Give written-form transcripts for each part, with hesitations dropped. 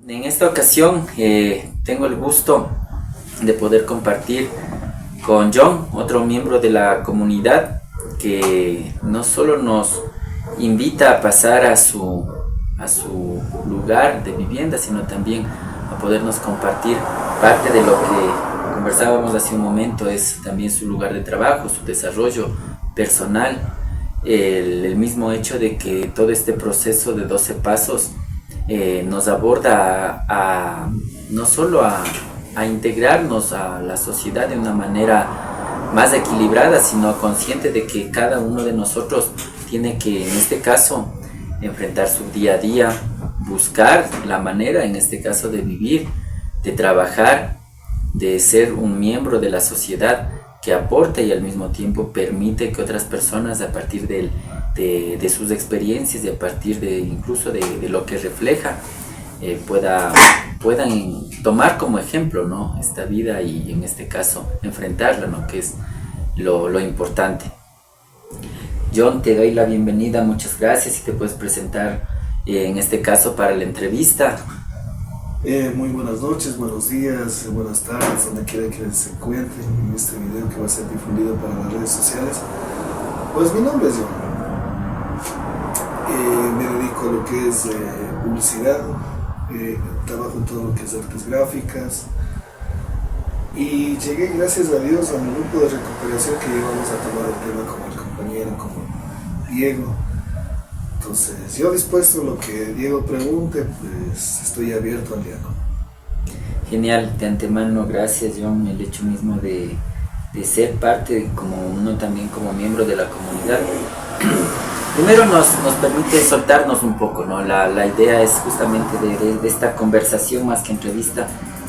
En esta ocasión tengo el gusto de poder compartir con John, otro miembro de la comunidad, que no solo nos invita a pasar a su lugar de vivienda, sino también a podernos compartir parte de lo que conversábamos hace un momento, es también su lugar de trabajo, su desarrollo personal, el mismo hecho de que todo este proceso de 12 pasos nos aborda no solo a integrarnos a la sociedad de una manera más equilibrada, sino consciente de que cada uno de nosotros tiene que, en este caso, enfrentar su día a día, buscar la manera, en este caso, de vivir, de trabajar, de ser un miembro de la sociedad que aporta y al mismo tiempo permite que otras personas, a partir de sus experiencias y a partir incluso de lo que refleja, puedan tomar como ejemplo, ¿no?, esta vida y en este caso enfrentarla, ¿no?, que es lo importante. John, te doy la bienvenida, muchas gracias, y te puedes presentar en este caso para la entrevista. Muy buenas noches, buenos días, buenas tardes, donde quiera que se encuentren en este video que va a ser difundido para las redes sociales. Pues mi nombre es John. Me dedico a lo que es publicidad, trabajo en todo lo que es artes gráficas y llegué, gracias a Dios, a mi grupo de recuperación que íbamos a tomar el tema como el compañero, como Diego. Entonces, yo dispuesto a lo que Diego pregunte, pues estoy abierto al diálogo. Genial, de antemano, gracias, John, el hecho mismo de ser parte, como uno también como miembro de la comunidad. Primero nos permite soltarnos un poco, ¿no? La idea es justamente de esta conversación, más que entrevista,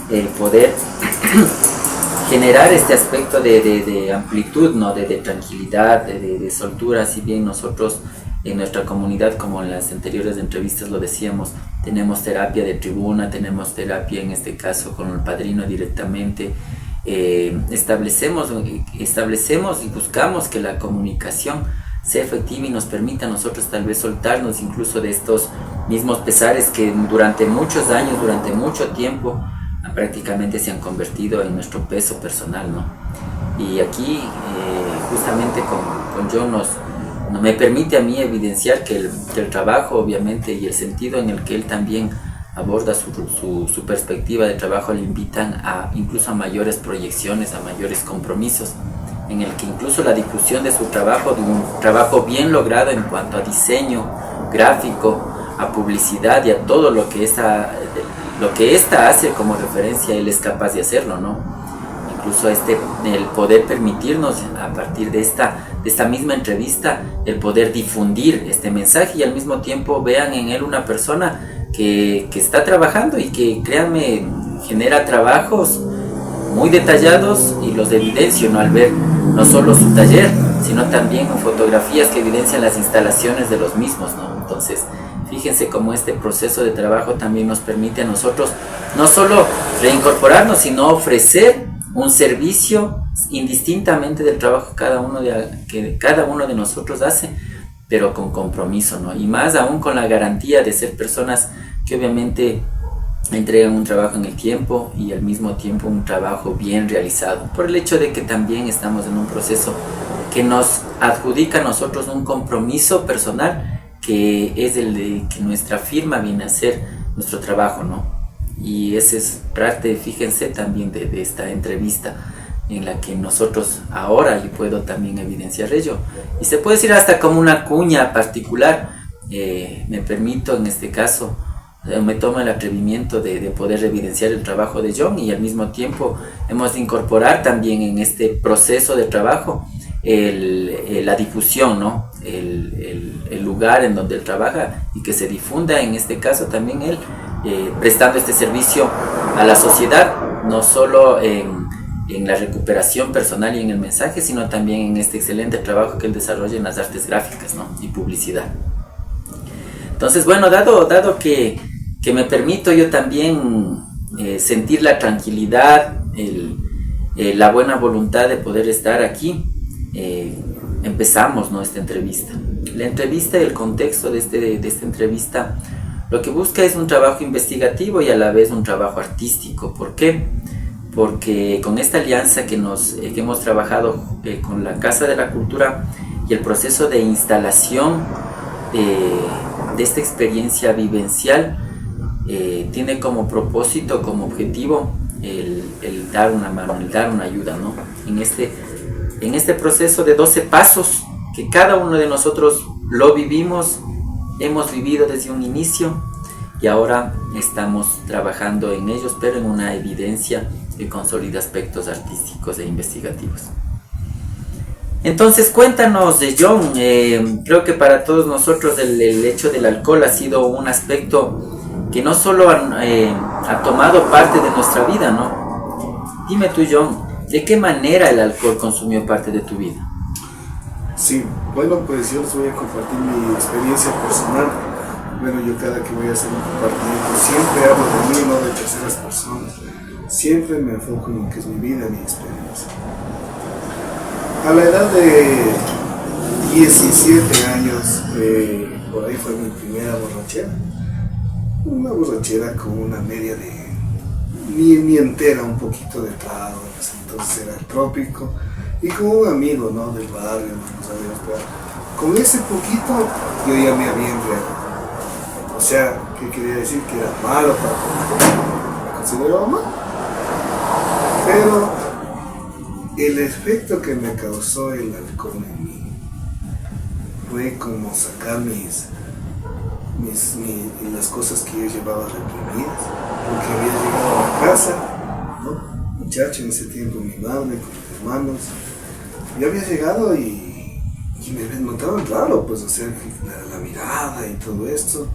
el poder generar este aspecto de amplitud, ¿no?, de tranquilidad, de soltura. Si bien nosotros en nuestra comunidad, como en las anteriores entrevistas lo decíamos, tenemos terapia de tribuna, tenemos terapia en este caso con el padrino directamente, establecemos y buscamos que la comunicación sea efectiva y nos permita a nosotros tal vez soltarnos incluso de estos mismos pesares que durante muchos años, durante mucho tiempo, prácticamente se han convertido en nuestro peso personal, ¿no? Y aquí justamente con John me permite a mí evidenciar que el trabajo, obviamente, y el sentido en el que él también aborda su perspectiva de trabajo le invitan incluso a mayores proyecciones, a mayores compromisos, en el que incluso la difusión de su trabajo, de un trabajo bien logrado en cuanto a diseño gráfico, a publicidad y a todo lo que esta hace como referencia, él es capaz de hacerlo, ¿no? Incluso el poder permitirnos, a partir de esta misma entrevista, el poder difundir este mensaje y al mismo tiempo vean en él una persona que está trabajando y que, créanme, genera trabajos muy detallados, y los evidencio, ¿no?, al ver no solo su taller, sino también fotografías que evidencian las instalaciones de los mismos, ¿no? Entonces, fíjense cómo este proceso de trabajo también nos permite a nosotros no solo reincorporarnos, sino ofrecer un servicio indistintamente del trabajo que cada uno de nosotros hace, pero con compromiso, ¿no? Y más aún con la garantía de ser personas que obviamente entregan un trabajo en el tiempo y al mismo tiempo un trabajo bien realizado, por el hecho de que también estamos en un proceso que nos adjudica a nosotros un compromiso personal, que es el de que nuestra firma viene a ser nuestro trabajo, ¿no? Y ese es parte, fíjense, también de esta entrevista en la que nosotros ahora, yo puedo también evidenciar ello, y se puede decir hasta como una cuña particular. Me permito en este caso, me tomo el atrevimiento de poder evidenciar el trabajo de John, y al mismo tiempo hemos de incorporar también en este proceso de trabajo la difusión, ¿no? El lugar en donde él trabaja, y que se difunda en este caso también él prestando este servicio a la sociedad, no solo en la recuperación personal y en el mensaje, sino también en este excelente trabajo que él desarrolla en las artes gráficas, ¿no?, y publicidad. Entonces, bueno, dado que me permito yo también sentir la tranquilidad, la buena voluntad de poder estar aquí, empezamos, ¿no?, esta entrevista. La entrevista, el contexto de esta entrevista lo que busca es un trabajo investigativo y a la vez un trabajo artístico. ¿Por qué? Porque con esta alianza que hemos trabajado con la Casa de la Cultura y el proceso de instalación de esta experiencia vivencial, tiene como propósito, como objetivo, el dar una mano, el dar una ayuda, ¿no? En este proceso de 12 pasos que cada uno de nosotros lo vivimos, hemos vivido desde un inicio y ahora estamos trabajando en ellos, pero en una evidencia que consolida aspectos artísticos e investigativos. Entonces cuéntanos, John, creo que para todos nosotros el hecho del alcohol ha sido un aspecto que no solo ha tomado parte de nuestra vida, ¿no? Dime tú, John, ¿de qué manera el alcohol consumió parte de tu vida? Sí, bueno, pues yo les voy a compartir mi experiencia personal. Bueno, yo cada que voy a hacer un compartimiento siempre hablo de mí, no de terceras personas. Siempre me enfoco en lo que es mi vida, mi experiencia. A la edad de 17 años, por ahí fue mi primera borrachera. Una borrachera con una media de, ni entera, un poquito de trago, entonces era el trópico. Y con un amigo, ¿no?, del barrio, no sabíamos, pero con ese poquito yo ya me había embriagado. O sea, ¿qué quería decir? Que era malo para me consideraba mal. Pero el efecto que me causó el alcohol en mí fue como sacar las cosas que yo llevaba reprimidas, porque había llegado a la casa, ¿no?, muchacho en ese tiempo, mi madre, con mis hermanos, yo había llegado y me notaban raro, pues, o sea, la mirada y todo esto,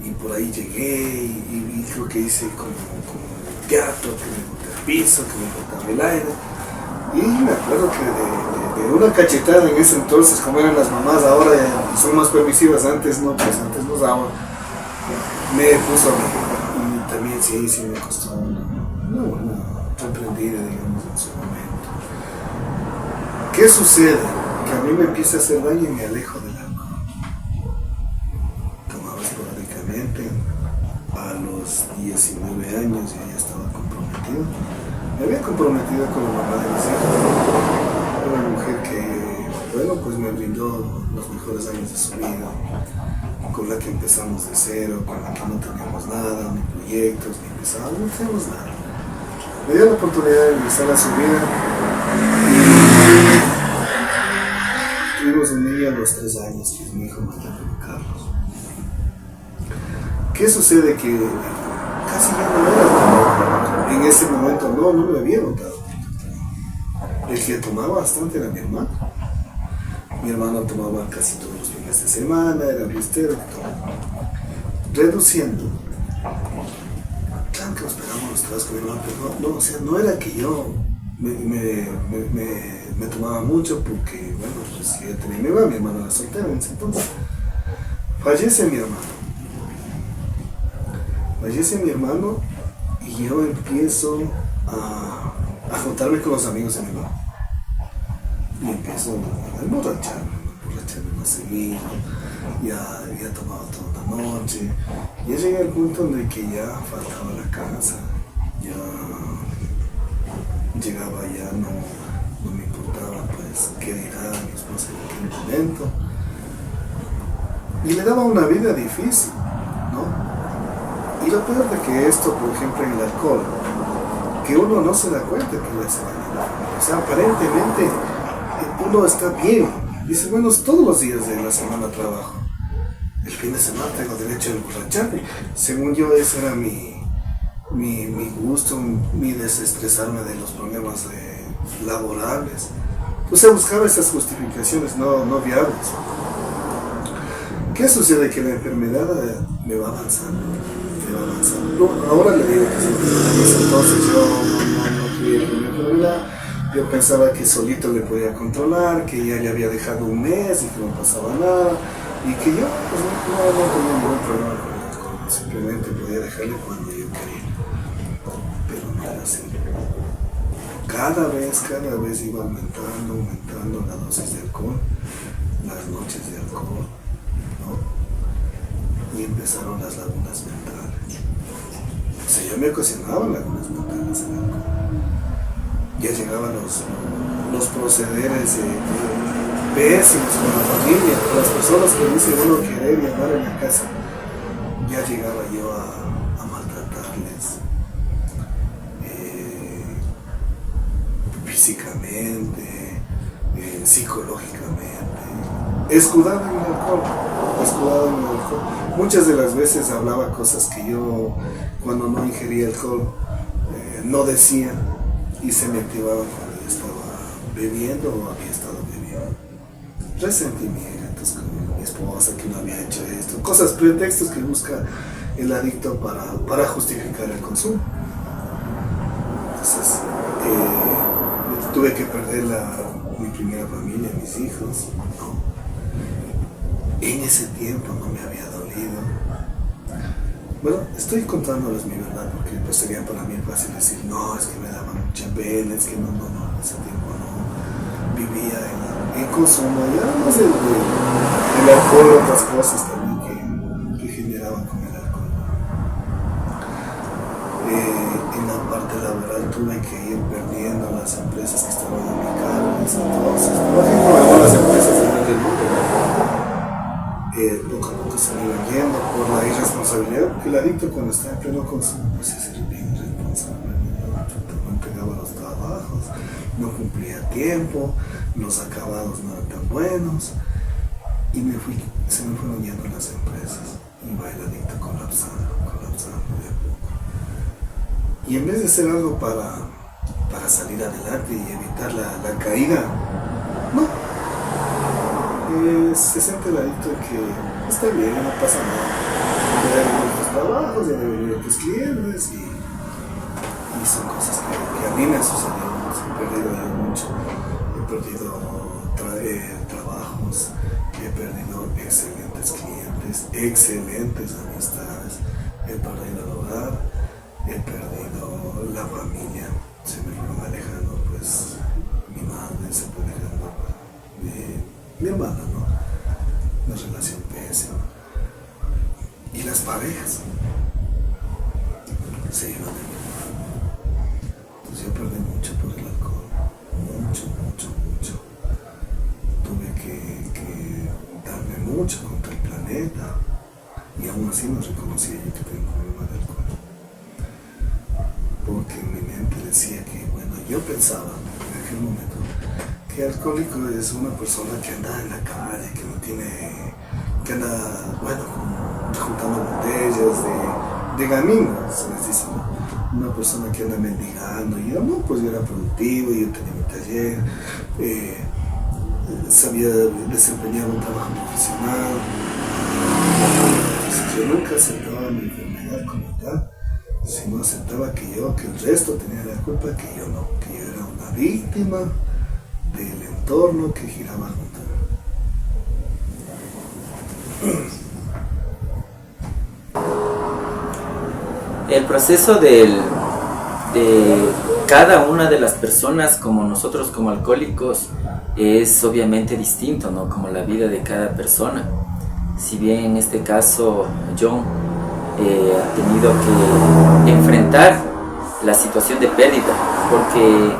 y por ahí llegué y creo que hice como un teatro, que me boté al piso, que me botaba el aire, y me acuerdo que de una cachetada en ese entonces, como eran las mamás ahora, son más permisivas, antes no, pues antes nos daban, me puso a mí, y también sí me costó una reprendida, digamos, en su momento. ¿Qué sucede? Que a mí me empieza a hacer daño y me alejo del alcohol. Tomaba esporádicamente. A los 19 años yo ya estaba comprometido. Me había comprometido con la mamá de mis hijos. Era una mujer que, bueno, pues me brindó los mejores años de su vida, con la que empezamos de cero, con la que no teníamos nada, ni proyectos, ni empezamos, no teníamos nada. Me dio la oportunidad de ingresar a su vida y tuvimos un niño a los 3 años, que es mi hijo mayor, Carlos. ¿Qué sucede? Que casi ya no era, en ese momento no me había notado. El que tomaba bastante era mi hermano. Mi hermano tomaba casi todos los fines de semana, era fiestero, tomaba. Reduciendo. Claro que nos pegamos los tragos con mi hermano, pero no, o sea, no era que yo me tomaba mucho, porque, bueno, pues yo tenía mi hermano era soltero en ese entonces. Fallece mi hermano y yo empiezo a juntarme con los amigos de mi hermano. Y empiezo a emborracharme más seguido, ya tomaba toda la noche. Ya llegué al punto en el que ya faltaba la casa, ya llegaba, ya no me importaba, pues, qué dirá mi esposa en aquel momento. Y le daba una vida difícil, ¿no? Y lo peor de que esto, por ejemplo, en el alcohol, que uno no se da cuenta que le hace daño a la familia. O sea, aparentemente uno está bien. Dice, bueno, todos los días de la semana trabajo. El fin de semana tengo derecho a emborracharme. Según yo, ese era mi gusto, mi desestresarme de los problemas laborales. O sea, buscaba esas justificaciones no viables. ¿Qué sucede? Que la enfermedad me va avanzando. No, ahora le digo que sí, entonces yo no quería con la enfermedad. Yo pensaba que solito le podía controlar, que ya le había dejado un mes y que no pasaba nada, y que yo pues, no tenía ningún problema con el alcohol, simplemente podía dejarle cuando yo quería. Pero no era así. Cada vez iba aumentando la dosis de alcohol, las noches de alcohol, ¿no? y empezaron las lagunas mentales. O sea, yo me ocasionaba lagunas mentales en el alcohol. Ya llegaban los procederes pésimos con la familia, con las personas que dice uno querer y amar en la casa. Ya llegaba yo a maltratarles físicamente, psicológicamente, escudado en el alcohol. Muchas de las veces hablaba cosas que yo, cuando no ingería alcohol, no decía, y se me activaba cuando yo estaba bebiendo o había estado bebiendo. Resentimientos con mi esposa, que no había hecho esto, cosas, pretextos que busca el adicto para justificar el consumo. Entonces, tuve que perder mi primera familia, mis hijos, ¿no? En ese tiempo no me había dolido. Bueno, estoy contándoles mi verdad porque pues sería para mí fácil decir, no, es que me daban mucha pena, es que no, en ese tiempo no vivía en consumo, y además el alcohol, otras cosas también que generaban con el alcohol. En la parte laboral tuve que ir perdiendo las empresas que estaban a mi cargo, entonces trabajé con algunas empresas del mundo. Poco a poco se me iba yendo por la irresponsabilidad, porque el adicto cuando está en pleno consumo pues es bien irresponsable, no entregaba los trabajos, no cumplía a tiempo, los acabados no eran tan buenos, y se me fueron yendo las empresas, iba el adicto colapsando de a poco. Y en vez de hacer algo para salir adelante y evitar la caída, no. Se siente el adicto que está bien, no pasa nada. Ya deben ir tus trabajos, ya deben ir tus clientes, y son cosas que a mí me han sucedido. He perdido mucho, he perdido trabajos, he perdido excelentes clientes, excelentes amistades, he perdido el hogar, he perdido la familia, se me fueron alejando, pues mi madre se fue alejando de mi hermana, ¿no? Una relación pésima. Y las parejas se iban de mí. Entonces yo perdí mucho por el alcohol. Mucho. Tuve que darme mucho contra el planeta. Y aún así no reconocía yo que tengo un problema de alcohol. Porque en mi mente decía que, bueno, yo pensaba en aquel momento que alcohólico es una persona que anda en la calle, que no tiene, que anda, bueno, juntando botellas de gamino, se les dice, ¿no? Una persona que anda mendigando. Y yo no, pues yo era productivo, yo tenía mi taller, sabía desempeñar un trabajo profesional. Entonces yo nunca aceptaba mi enfermedad como tal, sino aceptaba que el resto tenía la culpa, que yo no, que yo era una víctima del entorno que giraba junto a mí. El proceso de cada una de las personas, como nosotros como alcohólicos, es obviamente distinto, ¿no? Como la vida de cada persona. Si bien en este caso John ha tenido que enfrentar la situación de pérdida, porque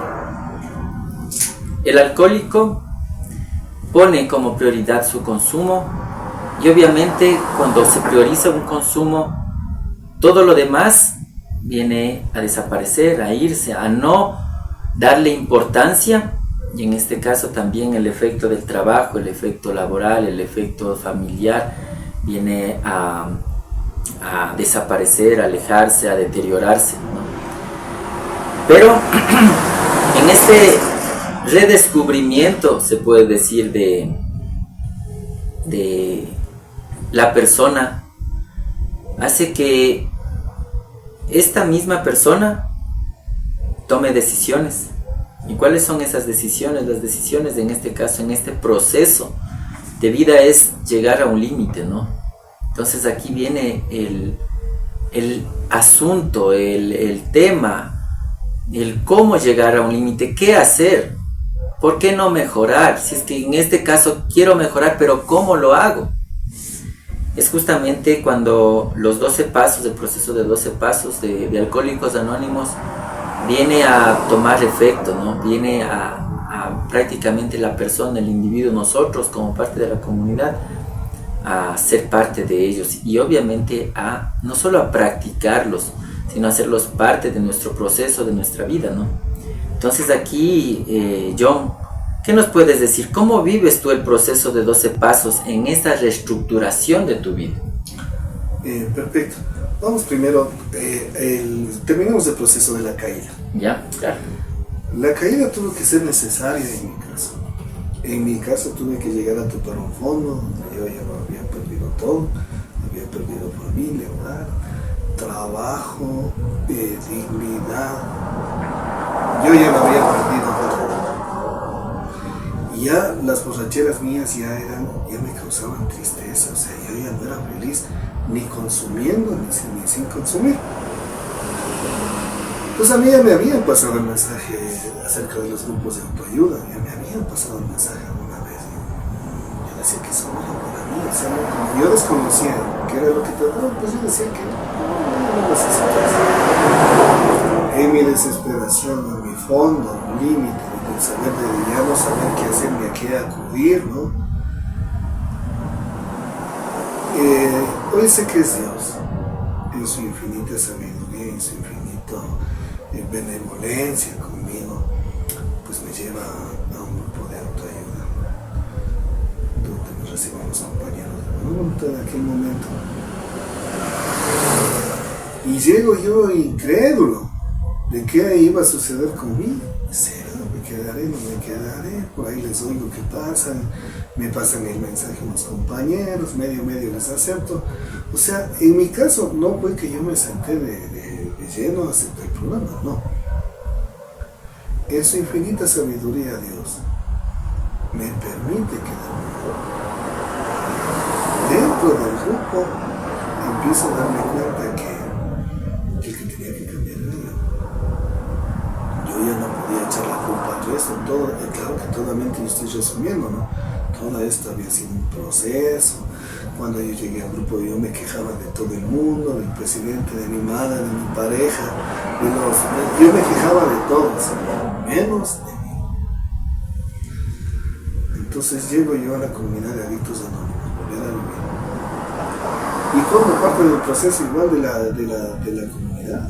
el alcohólico pone como prioridad su consumo, y obviamente cuando se prioriza un consumo, todo lo demás viene a desaparecer, a irse, a no darle importancia. Y en este caso también el efecto del trabajo, el efecto laboral, el efecto familiar viene a desaparecer, a alejarse, a deteriorarse, ¿no? Pero en este redescubrimiento, se puede decir, de la persona, hace que esta misma persona tome decisiones. ¿Y cuáles son esas decisiones? Las decisiones, en este caso, en este proceso de vida, es llegar a un límite, ¿no? Entonces aquí viene el asunto, el tema, el cómo llegar a un límite, qué hacer, por qué no mejorar, si es que en este caso quiero mejorar, pero ¿cómo lo hago? es justamente cuando los 12 pasos, el proceso de 12 pasos de Alcohólicos Anónimos viene a tomar efecto, ¿no? Viene a prácticamente la persona, el individuo, nosotros como parte de la comunidad, a ser parte de ellos y obviamente a no solo a practicarlos, sino a hacerlos parte de nuestro proceso, de nuestra vida, ¿no? Entonces aquí, John, ¿qué nos puedes decir? ¿Cómo vives tú el proceso de 12 pasos en esta reestructuración de tu vida? Perfecto. Vamos primero, terminamos el proceso de la caída. ¿Ya? Claro. La caída tuvo que ser necesaria en mi caso. En mi caso tuve que llegar a topar un fondo donde yo ya había perdido todo. Había perdido familia, hogar, trabajo, dignidad. Yo ya lo había perdido todo. Y ya las borracheras mías ya me causaban tristeza. O sea, yo ya no era feliz ni consumiendo ni sin consumir. Pues a mí ya me habían pasado el mensaje acerca de los grupos de autoayuda, ya me habían pasado el mensaje alguna vez. Yo decía que eso no era para mí, o sea, como yo desconocía qué era lo que trataba, pues yo decía que no necesitaba eso. En mi desesperación, en mi fondo, en mi límite, de saber de ya no saber qué hacer ni a qué acudir, ¿no? Hoy sé que es Dios, en su infinita sabiduría, en su infinito benevolencia conmigo, pues me lleva a un grupo de autoayuda donde me reciben los compañeros de voluntad en aquel momento. Y llego yo incrédulo de qué iba a suceder conmigo. ¿Será? ¿Me quedaré? ¿No me quedaré? Por ahí les oigo que pasan, me pasan el mensaje a los compañeros, medio les acepto. O sea, en mi caso no fue que yo me senté de lleno a aceptar el programa, no. En su infinita sabiduría Dios me permite quedarme dentro del grupo. Empiezo a darme cuenta que el que tenía que cambiar era yo. Yo ya no podía echar la culpa al resto, todo, claro que totalmente yo estoy resumiendo, ¿no? Todo esto había sido un proceso. Cuando yo llegué al grupo yo me quejaba de todo el mundo, del presidente, de mi madre, de mi pareja, yo me quejaba de todos, menos de mí. Entonces llego yo a la comunidad de Adictos Anónimos, volver a vivir. Y formo parte del proceso igual de la comunidad.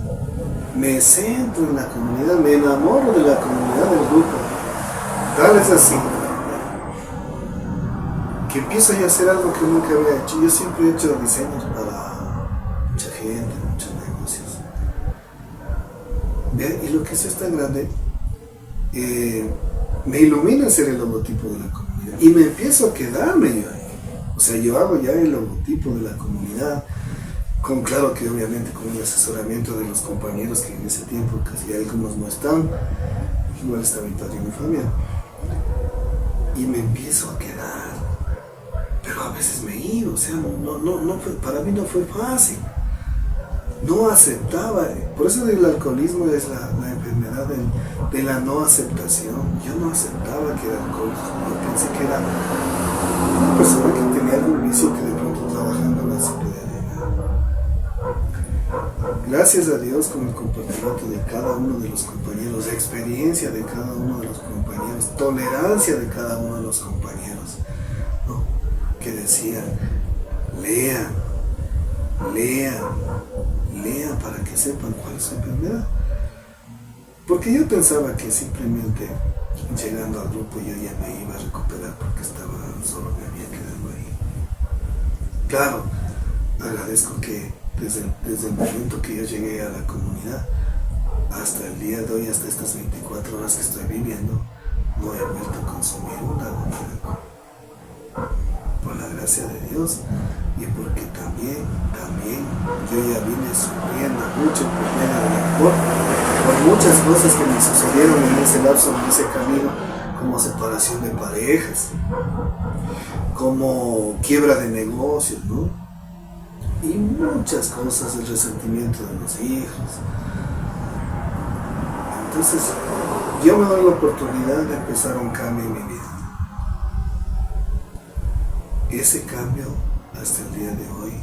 Me centro en la comunidad, me enamoro de la comunidad del grupo. Tal es así que empiezo yo a hacer algo que nunca había hecho. Yo siempre he hecho diseños para mucha gente, muchos negocios. ¿Ve? Y lo que es tan grande, me ilumina ser el logotipo de la comunidad. Y me empiezo a quedarme yo ahí. O sea, yo hago ya el logotipo de la comunidad, claro que obviamente con el asesoramiento de los compañeros que en ese tiempo casi algunos no están, igual está mi padrino Fabián. Y me empiezo a quedar. Pero a veces me iba, o sea, no fue, para mí no fue fácil. No aceptaba, por eso el alcoholismo es la enfermedad de la no aceptación. Yo no aceptaba que era alcohólico, yo pensé que era una persona que tenía algún vicio que de pronto trabajando no se podía llegar. Gracias a Dios con el comportamiento de cada uno de los compañeros, la experiencia de cada uno de los compañeros, tolerancia de cada uno de los compañeros, ¿no? Que decían, lean para que sepan cuál es su enfermedad. Porque yo pensaba que simplemente llegando al grupo yo ya me iba a recuperar porque estaba solo, me había quedado ahí. Claro, agradezco que desde el momento que yo llegué a la comunidad hasta el día de hoy, hasta estas 24 horas que estoy viviendo, no he vuelto a consumir una gota de alcohol. Por la gracia de Dios y porque también yo ya vine sufriendo mucho por medio del alcohol, por muchas cosas que me sucedieron en ese lapso, en ese camino, como separación de parejas, como quiebra de negocios, ¿no? Y muchas cosas, el resentimiento de los hijos. Entonces, yo me doy la oportunidad de empezar un cambio en mi vida. Ese cambio hasta el día de hoy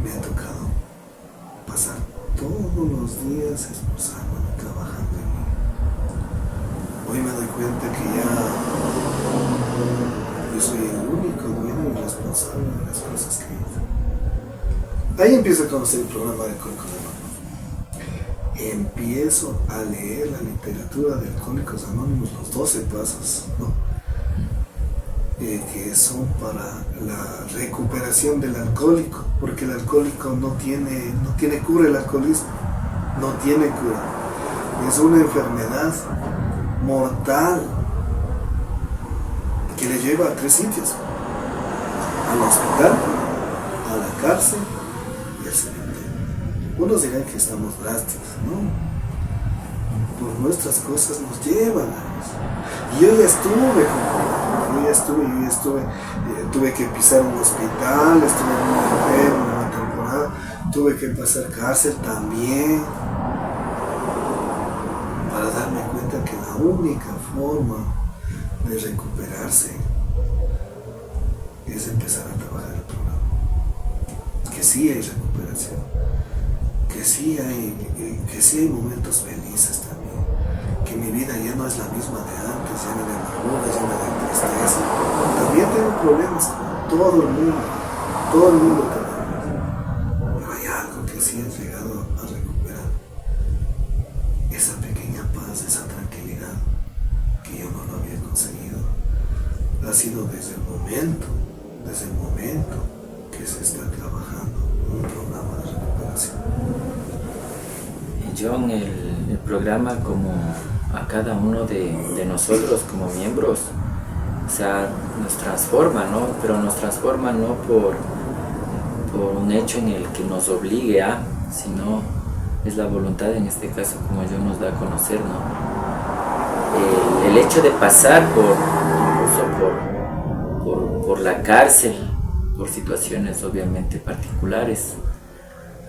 me ha tocado pasar todos los días esforzándome, trabajando en mí. Hoy me doy cuenta que ya yo soy el único dueño y responsable de las cosas que hice. Ahí empiezo a conocer el programa de Alcohólicos Anónimos. Empiezo a leer la literatura de Alcohólicos Anónimos, los 12 pasos, ¿no? Que son para la recuperación del alcohólico, porque el alcohólico no tiene cura, el alcoholismo no tiene cura, es una enfermedad mortal que le lleva a 3 sitios: al hospital, a la cárcel y al cementerio. Unos dirán que estamos drásticos, ¿no? Por nuestras cosas nos llevan a eso. Y yo ya estuve, tuve que pisar un hospital, estuve en una temporada, tuve que pasar cárcel también, para darme cuenta que la única forma de recuperarse es empezar a trabajar el programa. Que sí hay recuperación, que sí hay momentos felices también, que mi vida ya no es la misma de antes, llena de amargura, llena de tristeza. También tengo problemas con todo el mundo tenemos. Pero hay algo que sí he llegado a recuperar: esa pequeña paz, esa tranquilidad que yo no lo había conseguido. Ha sido desde el momento que se está trabajando un programa de recuperación. John, el programa, como a cada uno de nosotros como miembros, o sea, nos transforma, ¿no? Pero nos transforma no por un hecho en el que nos obligue a, sino es la voluntad, en este caso, como John nos da a conocer, ¿no? El hecho de pasar por la cárcel, por situaciones obviamente particulares,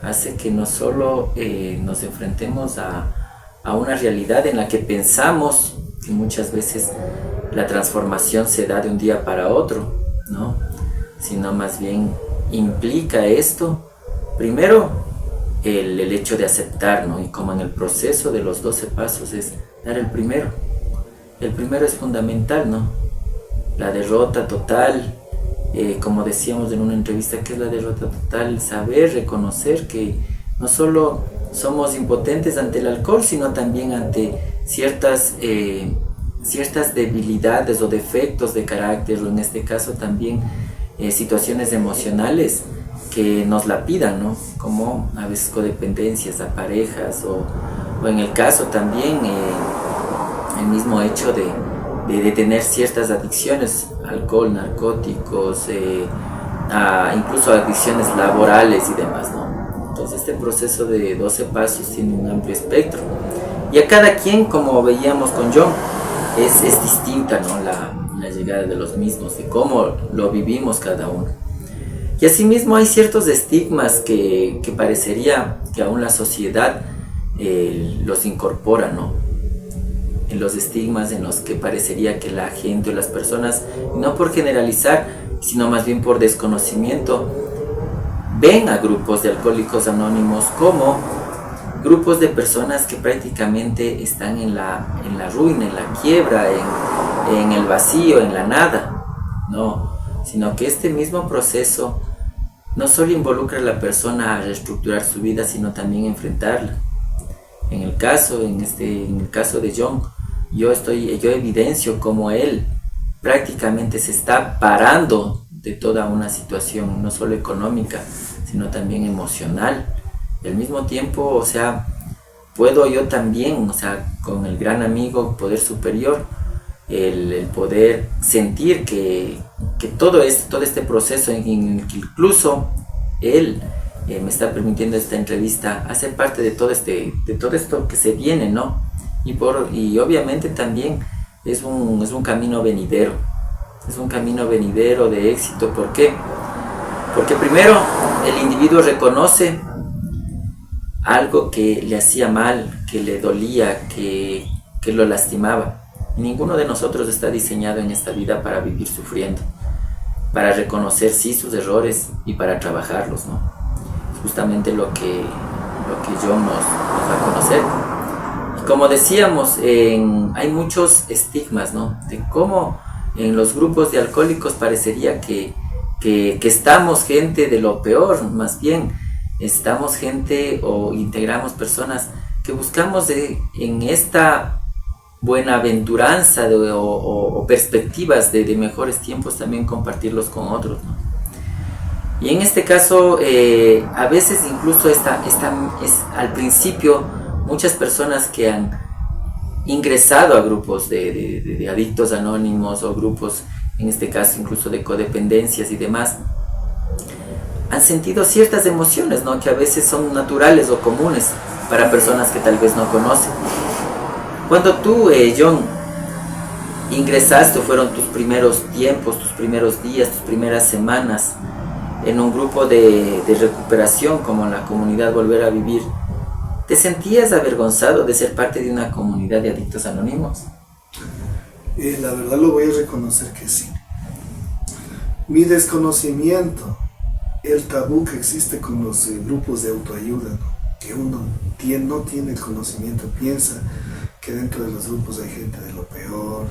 hace que no solo nos enfrentemos a una realidad en la que pensamos que muchas veces la transformación se da de un día para otro, ¿no? Sino más bien implica esto, primero el hecho de aceptar, ¿no? Y como en el proceso de los 12 pasos es dar el primero. El primero es fundamental, ¿no? La derrota total, como decíamos en una entrevista, ¿qué es la derrota total? Saber reconocer que no solo somos impotentes ante el alcohol, sino también ante ciertas debilidades o defectos de carácter, o en este caso también situaciones emocionales que nos la pidan, ¿no? Como a veces codependencias a parejas, o en el caso también el mismo hecho de tener ciertas adicciones, alcohol, narcóticos, incluso adicciones laborales y demás, ¿no? Entonces este proceso de 12 pasos tiene un amplio espectro, y a cada quien, como veíamos con John, es distinta, ¿no? la llegada de los mismos, de cómo lo vivimos cada uno. Y asimismo hay ciertos estigmas que parecería que aún la sociedad los incorpora, ¿no? En los estigmas en los que parecería que la gente o las personas, no por generalizar, sino más bien por desconocimiento, ven a grupos de alcohólicos anónimos como grupos de personas que prácticamente están en la ruina, en la quiebra, en el vacío, en la nada. No, sino que este mismo proceso no solo involucra a la persona a reestructurar su vida, sino también enfrentarla. En el caso de John, yo evidencio cómo él prácticamente se está parando de toda una situación, no solo económica, sino también emocional. Y al mismo tiempo, o sea, puedo yo también, o sea, con el gran amigo, poder superior, el poder sentir que todo este proceso, en que incluso él me está permitiendo esta entrevista, hace parte de todo esto que se viene, ¿no? Y obviamente también es un camino venidero, de éxito. ¿Por qué? Porque primero el individuo reconoce algo que le hacía mal, que le dolía, que lo lastimaba. Ninguno de nosotros está diseñado en esta vida para vivir sufriendo. para reconocer sí sus errores y para trabajarlos, ¿no? Justamente lo que John nos da a conocer. Y como decíamos, hay muchos estigmas, ¿no? De cómo en los grupos de alcohólicos parecería que estamos gente de lo peor, más bien estamos gente o integramos personas que buscamos en esta buenaventuranza o perspectivas de mejores tiempos también compartirlos con otros, ¿no? Y en este caso, a veces incluso es al principio muchas personas que han ingresado a grupos de adictos anónimos o grupos, en este caso incluso de codependencias y demás, han sentido ciertas emociones, ¿no? Que a veces son naturales o comunes para personas que tal vez no conocen. Cuando tú, John, ingresaste, fueron tus primeros tiempos, tus primeros días, tus primeras semanas en un grupo de recuperación como la comunidad Volver a Vivir, ¿te sentías avergonzado de ser parte de una comunidad de adictos anónimos? La verdad lo voy a reconocer que sí. Mi desconocimiento, el tabú que existe con los grupos de autoayuda, ¿no? Que uno no tiene conocimiento, piensa que dentro de los grupos hay gente de lo peor,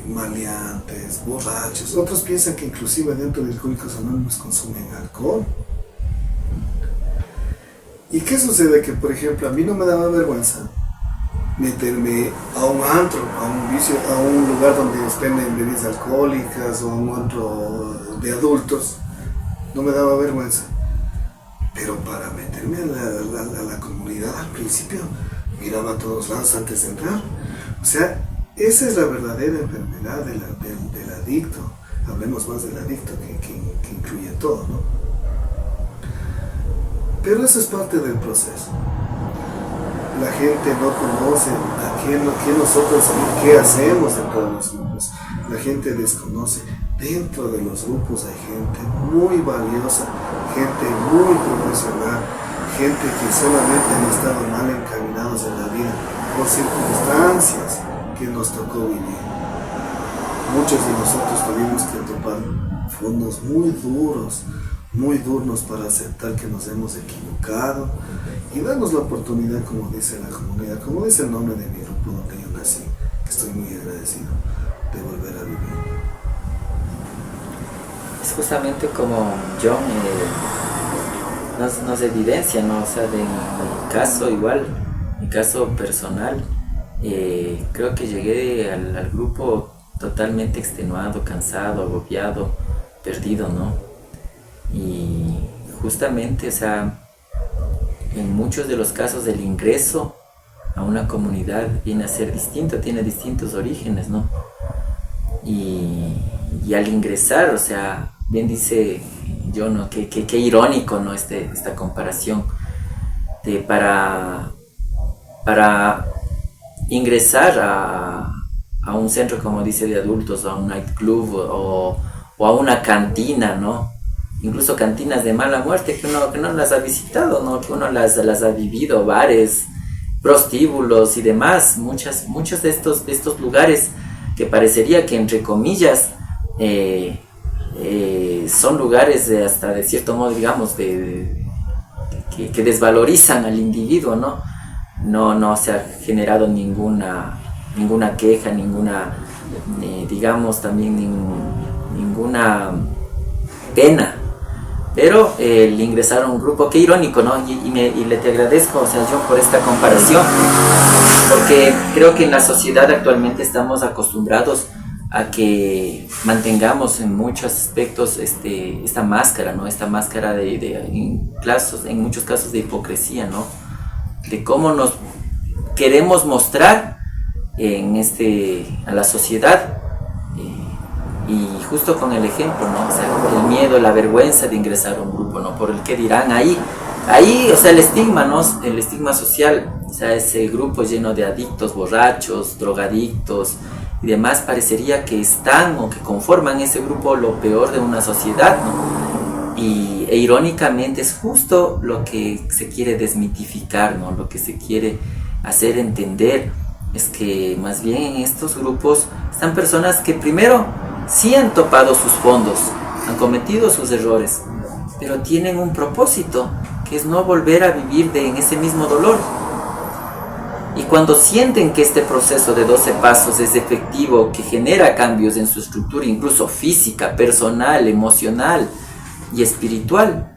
maleantes, borrachos. Otros piensan que inclusive dentro de Alcohólicos Anónimos consumen alcohol. ¿Y qué sucede? Que, por ejemplo, a mí no me daba vergüenza meterme a un antro, a un vicio, a un lugar donde venden bebidas alcohólicas o a un antro de adultos. No me daba vergüenza. Pero para meterme a la comunidad al principio, miraba a todos lados antes de entrar. O sea, esa es la verdadera enfermedad del adicto. Hablemos más del adicto que incluye todo, ¿no? Pero eso es parte del proceso. La gente no conoce qué nosotros y qué hacemos dentro de los grupos. La gente desconoce. Dentro de los grupos hay gente muy valiosa, gente muy profesional, gente que solamente han estado mal encaminados en la vida por circunstancias que nos tocó vivir. Muchos de nosotros tuvimos que topar fondos muy duros para aceptar que nos hemos equivocado y darnos la oportunidad, como dice la comunidad, como dice el nombre de mi grupo donde yo nací, que estoy muy agradecido, de volver a vivir. Es justamente como John nos evidencia, ¿no? O sea, de mi caso igual, mi caso personal, creo que llegué al grupo totalmente extenuado, cansado, agobiado, perdido, ¿no? Y justamente, o sea, en muchos de los casos el ingreso a una comunidad viene a ser distinto, tiene distintos orígenes, ¿no? Y al ingresar, o sea, bien dice yo, ¿no? Qué irónico, ¿no? Esta comparación de para ingresar a un centro, como dice, de adultos, a un nightclub o a una cantina, ¿no? Incluso cantinas de mala muerte que uno las ha visitado, ¿no? Que uno las ha vivido, bares, prostíbulos y demás, muchos de estos lugares que parecería que, entre comillas, son lugares hasta de cierto modo, digamos, que desvalorizan al individuo, ¿no? No se ha generado ninguna queja, digamos, también ninguna pena. Pero el ingresar a un grupo, qué irónico, ¿no? Y te agradezco, o sea, yo por esta comparación, porque creo que en la sociedad actualmente estamos acostumbrados a que mantengamos en muchos aspectos esta máscara, ¿no? Esta máscara en muchos casos de hipocresía, ¿no? De cómo nos queremos mostrar a la sociedad. Y justo con el ejemplo, ¿no? O sea, el miedo, la vergüenza de ingresar a un grupo, ¿no? Por el que dirán ahí, o sea, el estigma, ¿no? El estigma social, o sea, ese grupo lleno de adictos, borrachos, drogadictos y demás, parecería que están o que conforman ese grupo lo peor de una sociedad, ¿no? E irónicamente es justo lo que se quiere desmitificar, ¿no? Lo que se quiere hacer entender es que más bien en estos grupos están personas que primero sí han topado sus fondos, han cometido sus errores, pero tienen un propósito, que es no volver a vivir en ese mismo dolor. Y cuando sienten que este proceso de 12 pasos es efectivo, que genera cambios en su estructura, incluso física, personal, emocional y espiritual,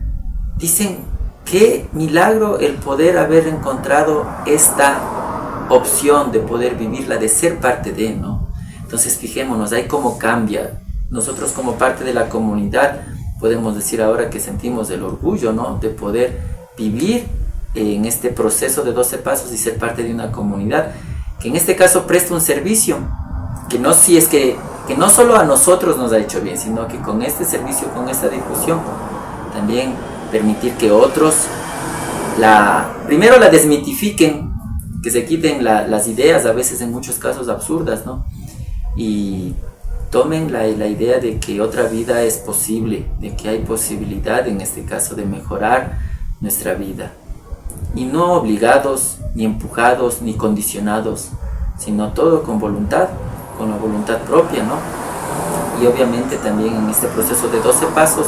dicen: qué milagro el poder haber encontrado esta opción de poder vivirla, de ser parte de, ¿no? Entonces fijémonos, ahí cómo cambia. Nosotros como parte de la comunidad podemos decir ahora que sentimos el orgullo, ¿no?, de poder vivir en este proceso de 12 pasos y ser parte de una comunidad que en este caso presta un servicio que no solo a nosotros nos ha hecho bien, sino que con este servicio, con esta difusión, también permitir que otros primero la desmitifiquen, que se quiten las ideas, a veces en muchos casos absurdas, ¿no?, y tomen la idea de que otra vida es posible, de que hay posibilidad en este caso de mejorar nuestra vida, y no obligados, ni empujados, ni condicionados, sino todo con voluntad, con la voluntad propia, ¿no? Y obviamente también en este proceso de 12 pasos,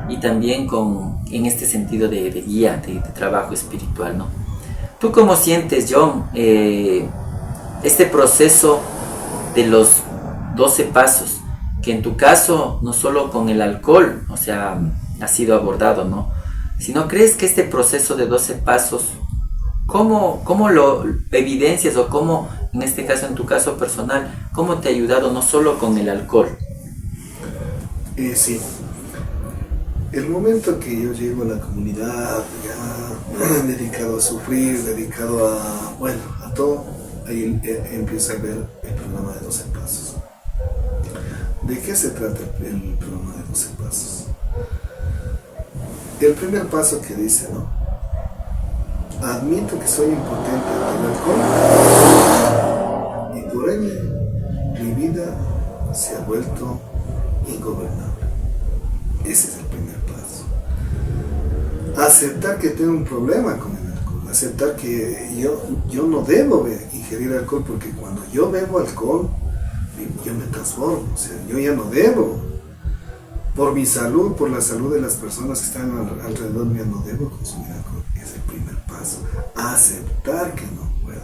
y también en este sentido de guía, de trabajo espiritual, ¿no? ¿Tú cómo sientes, John, este proceso de los 12 pasos, que en tu caso no solo con el alcohol, o sea, ha sido abordado, ¿no?, sino crees que este proceso de 12 pasos, ¿cómo lo evidencias, o cómo, en este caso, en tu caso personal, cómo te ha ayudado no solo con el alcohol? Sí. El momento que yo llego a la comunidad, ya dedicado a sufrir, dedicado a todo, ahí empiezo a ver el programa de 12 pasos. ¿De qué se trata el programa de 12 pasos? El primer paso que dice, ¿no?, admito que soy impotente ante el alcohol y por ende mi vida se ha vuelto ingobernable. Ese es el primer paso. Aceptar que tengo un problema con el alcohol, aceptar que yo no debo ingerir alcohol, porque cuando yo bebo alcohol yo me transformo, o sea, yo ya no debo. Por mi salud, por la salud de las personas que están alrededor mío, no debo consumir alcohol. Es el primer paso. Aceptar que no puedo.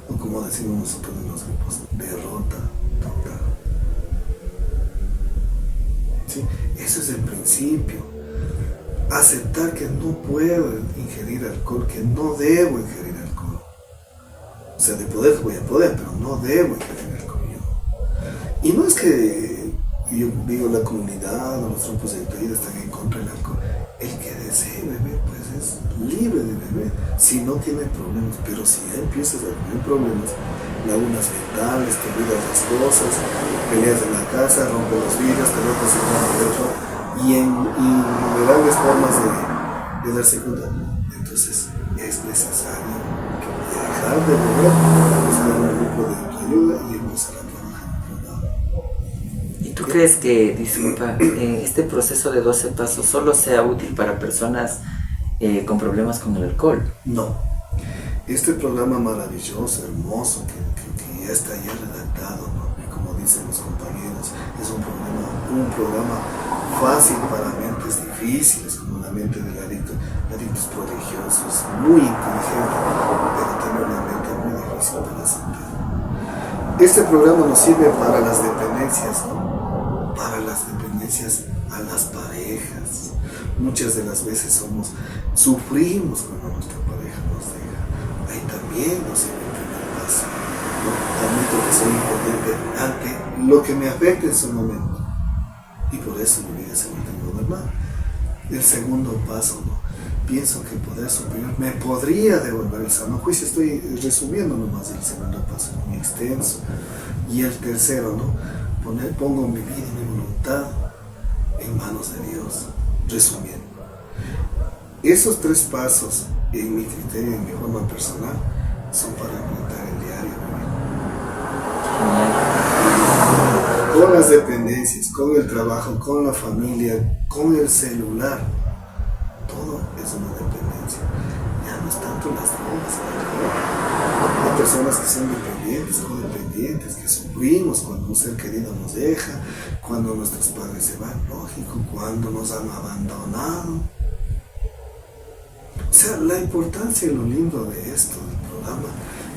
O como decimos nosotros en los grupos, derrota total. ¿Sí? Eso es el principio. Aceptar que no puedo ingerir alcohol, que no debo ingerir alcohol. O sea, de poder voy a poder, pero no debo ingerir alcohol yo. Y no es que yo digo la comunidad o los grupos de autoridad están en contra del alcohol. El que desee beber, pues es libre de beber, si no tiene problemas. Pero si ya empiezas a tener problemas, lagunas mentales, te olvidas las cosas, peleas en la casa, rompes los vidrios, te rompes el mano de otro, y en innumerables formas de darse cuenta. Entonces es necesario dejar de beber, empezar a un grupo de ayuda y empezar a ¿Tú crees que, disculpa, este proceso de 12 pasos solo sea útil para personas con problemas con el alcohol? No. Este programa maravilloso, hermoso, que ya está ya redactado, ¿no?, y como dicen los compañeros, es un programa fácil para mentes difíciles, como la mente del adicto. El adicto es prodigioso, es muy inteligente, pero tiene una mente muy difícil para sentir. Este programa nos sirve para las dependencias, ¿no?, para las dependencias a las parejas. Muchas de las veces sufrimos cuando nuestra pareja nos deja. Ahí también nos sirve el primer paso, ¿no? Admito que soy impotente ante lo que me afecta en su momento, y por eso mi vida se vuelve ingobernable. El segundo paso, ¿no?, pienso que el poder superior me podría devolver el sano juicio. Estoy resumiendo nomás el segundo paso, muy extenso. Y el tercero, ¿no?, pongo mi vida y mi voluntad en manos de Dios. Resumiendo, esos 3 pasos, en mi criterio, en mi forma personal, son para enfrentar el diario vivir. Con las dependencias, con el trabajo, con la familia, con el celular, todo es una dependencia. Ya no es tanto las drogas, Hay personas que son dependientes, codependientes, que sufrimos cuando un ser querido nos deja, cuando nuestros padres se van, lógico, cuando nos han abandonado. O sea, la importancia y lo lindo de esto, del programa,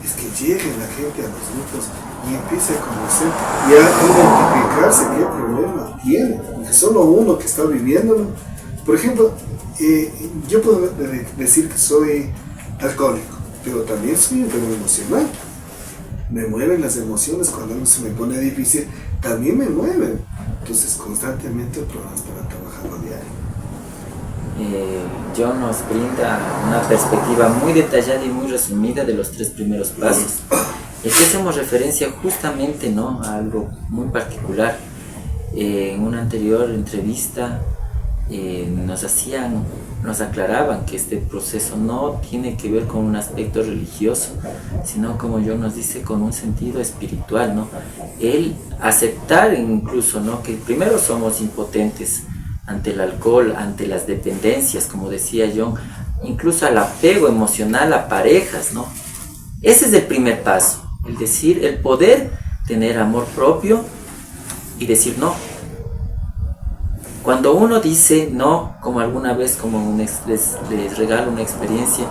es que llegue la gente a los grupos y empiece a conocer y a identificarse qué problema tiene, porque solo uno que está viviéndolo. Por ejemplo, yo puedo decir que soy alcohólico, pero también soy enfermo emocional. Me mueven las emociones cuando algo se me pone difícil, también me mueven. Entonces, constantemente programas para trabajarlo a diario. John nos brinda una perspectiva muy detallada y muy resumida de los 3 primeros pasos. Y aquí hacemos referencia justamente, ¿no?, a algo muy particular. En una anterior entrevista nos aclaraban que este proceso no tiene que ver con un aspecto religioso, sino, como John nos dice, con un sentido espiritual, ¿no? El aceptar incluso, ¿no?, que primero somos impotentes ante el alcohol, ante las dependencias, como decía John, incluso al apego emocional a parejas, ¿no? Ese es el primer paso, el decir, el poder tener amor propio y decir no. Cuando uno dice no, como alguna vez, les regalo una experiencia,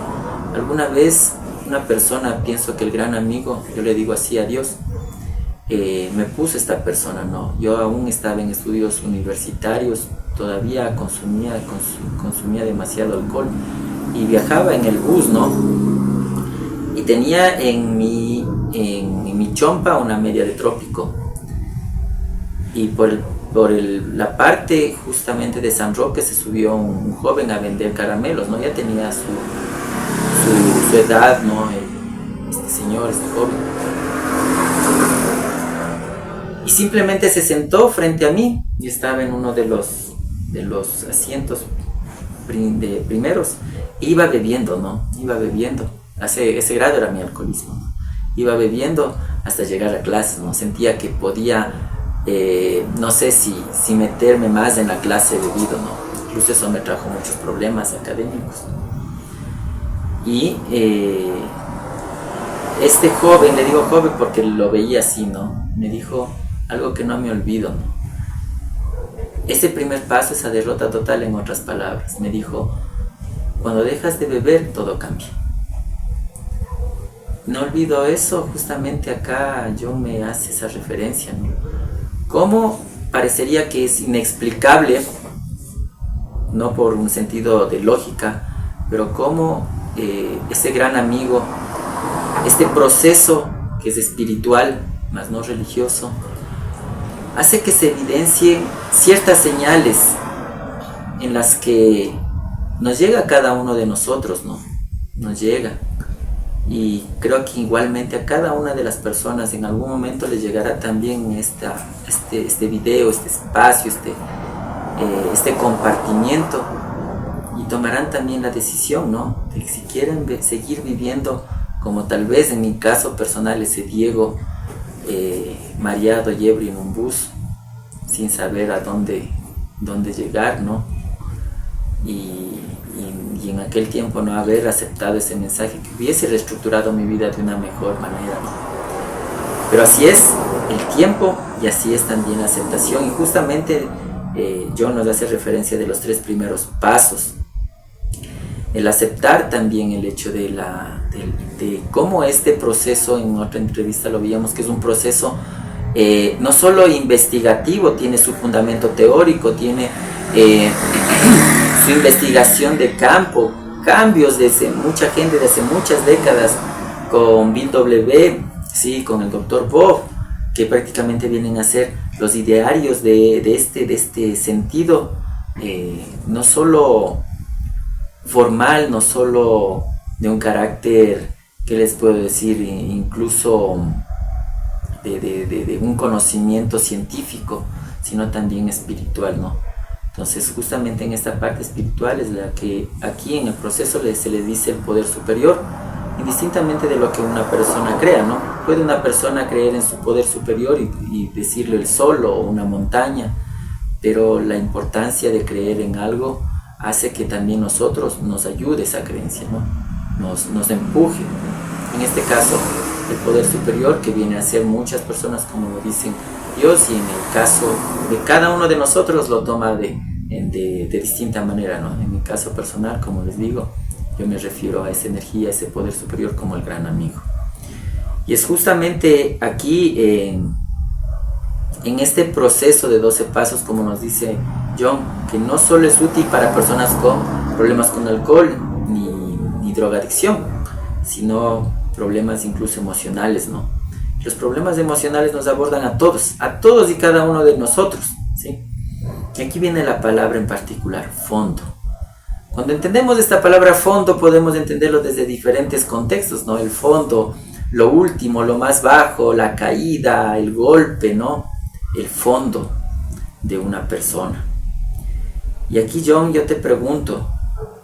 alguna vez una persona, pienso que el gran amigo, yo le digo así a Dios, me puso esta persona, no, yo aún estaba en estudios universitarios, todavía consumía demasiado alcohol y viajaba en el bus, ¿no? Y tenía en mi chompa una media de trópico. Y por la parte justamente de San Roque se subió un joven a vender caramelos, ¿no? Ya tenía su edad, ¿no? Este joven. Y simplemente se sentó frente a mí. Yo estaba en uno de los asientos primeros. Iba bebiendo, ¿no? Iba bebiendo. Ese grado era mi alcoholismo, ¿no? Iba bebiendo hasta llegar a clases, ¿no? Sentía que podía, no sé si meterme más en la clase bebido, ¿no? Incluso eso me trajo muchos problemas académicos. Y este joven, le digo joven porque lo veía así, ¿no? Me dijo algo que no me olvido, ¿no? Ese primer paso, esa derrota total, en otras palabras, me dijo: cuando dejas de beber, todo cambia. No olvido eso, justamente acá John me hace esa referencia, ¿no? Cómo parecería que es inexplicable, no por un sentido de lógica, pero cómo ese gran amigo, este proceso que es espiritual, más no religioso, hace que se evidencien ciertas señales en las que nos llega a cada uno de nosotros, ¿no? Nos llega. Y creo que igualmente a cada una de las personas en algún momento les llegará también este video, este espacio, este compartimiento, y tomarán también la decisión, ¿no? De si quieren seguir viviendo como tal vez en mi caso personal ese Diego, mareado y ebrio en un bus, sin saber a dónde llegar, ¿no? Y en aquel tiempo no haber aceptado ese mensaje que hubiese reestructurado mi vida de una mejor manera, ¿no? Pero así es el tiempo y así es también la aceptación, y justamente John nos hace referencia de los 3 primeros pasos. El aceptar también el hecho de cómo este proceso, en otra entrevista lo veíamos, que es un proceso no solo investigativo, tiene su fundamento teórico, tiene su investigación de campo, cambios desde mucha gente, desde muchas décadas, con Bill W., sí, con el Dr. Bob, que prácticamente vienen a ser los idearios de este sentido, no solo formal, no solo de un carácter, ¿qué les puedo decir?, incluso de un conocimiento científico, sino también espiritual, ¿no? Entonces, justamente en esta parte espiritual es la que aquí en el proceso se les dice el poder superior, indistintamente de lo que una persona crea, ¿no? Puede una persona creer en su poder superior y decirle el sol o una montaña, pero la importancia de creer en algo hace que también nosotros nos ayude esa creencia, ¿no? Nos empuje. En en este caso el poder superior, que viene a ser muchas personas como lo dicen Dios, y en el caso de cada uno de nosotros lo toma de distinta manera, ¿no? En mi caso personal, como les digo, yo me refiero a esa energía, a ese poder superior como el gran amigo. Y es justamente aquí en este proceso de 12 pasos, como nos dice John, que no solo es útil para personas con problemas con alcohol ni drogadicción, sino problemas incluso emocionales, ¿no? Los problemas emocionales nos abordan a todos y cada uno de nosotros, ¿sí? Y aquí viene la palabra en particular, fondo. Cuando entendemos esta palabra fondo, podemos entenderlo desde diferentes contextos, ¿no? El fondo, lo último, lo más bajo, la caída, el golpe, ¿no? El fondo de una persona. Y aquí, John, yo te pregunto,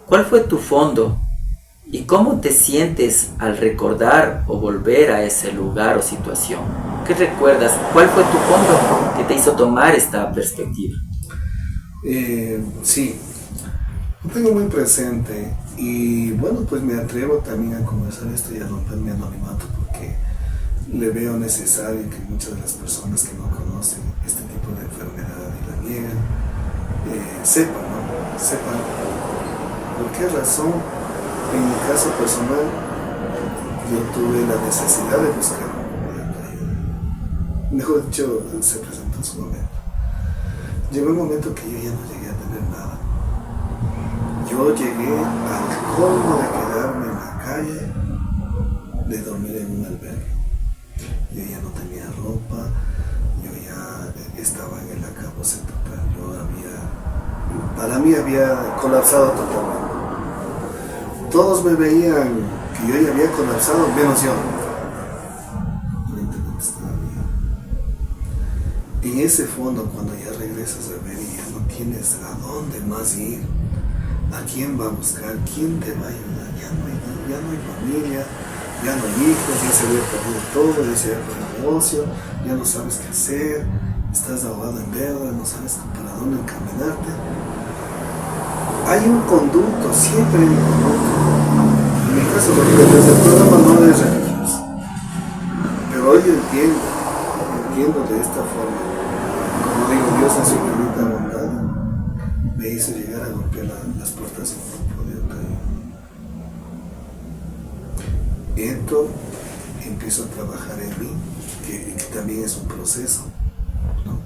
¿cuál fue tu fondo? ¿Y cómo te sientes al recordar o volver a ese lugar o situación? ¿Qué recuerdas? ¿Cuál fue tu fondo que te hizo tomar esta perspectiva? Sí, lo tengo muy presente y bueno, pues me atrevo también a conversar esto y a romper mi anonimato porque le veo necesario que muchas de las personas que no conocen este tipo de enfermedad y la niegan, sepan, ¿no? Sepan por qué razón. En mi caso personal, yo tuve la necesidad de buscar ayuda. Mejor dicho, se presentó en su momento. Llegó un momento que yo ya no llegué a tener nada. Yo llegué al colmo de quedarme en la calle, de dormir en un albergue. Yo ya no tenía ropa, yo ya estaba en el acabose total. Para mí había colapsado totalmente. Todos me veían que yo ya había colapsado, menos yo. En ese fondo, cuando ya regresas a ver y ya no tienes a dónde más ir, a quién va a buscar, quién te va a ayudar, ya no hay familia, ya no hay hijos, ya se había perdido todo, ya se había perdido el negocio, ya no sabes qué hacer, estás ahogado en deuda, no sabes para dónde encaminarte. Hay un conducto, siempre hay un conducto. En mi caso, desde el programa no es religioso. Pero hoy entiendo de esta forma. Como digo, Dios en su infinita bondad me hizo llegar a golpear las puertas de un grupo de autoayuda. Entro, empiezo a trabajar en mí, que también es un proceso, ¿no?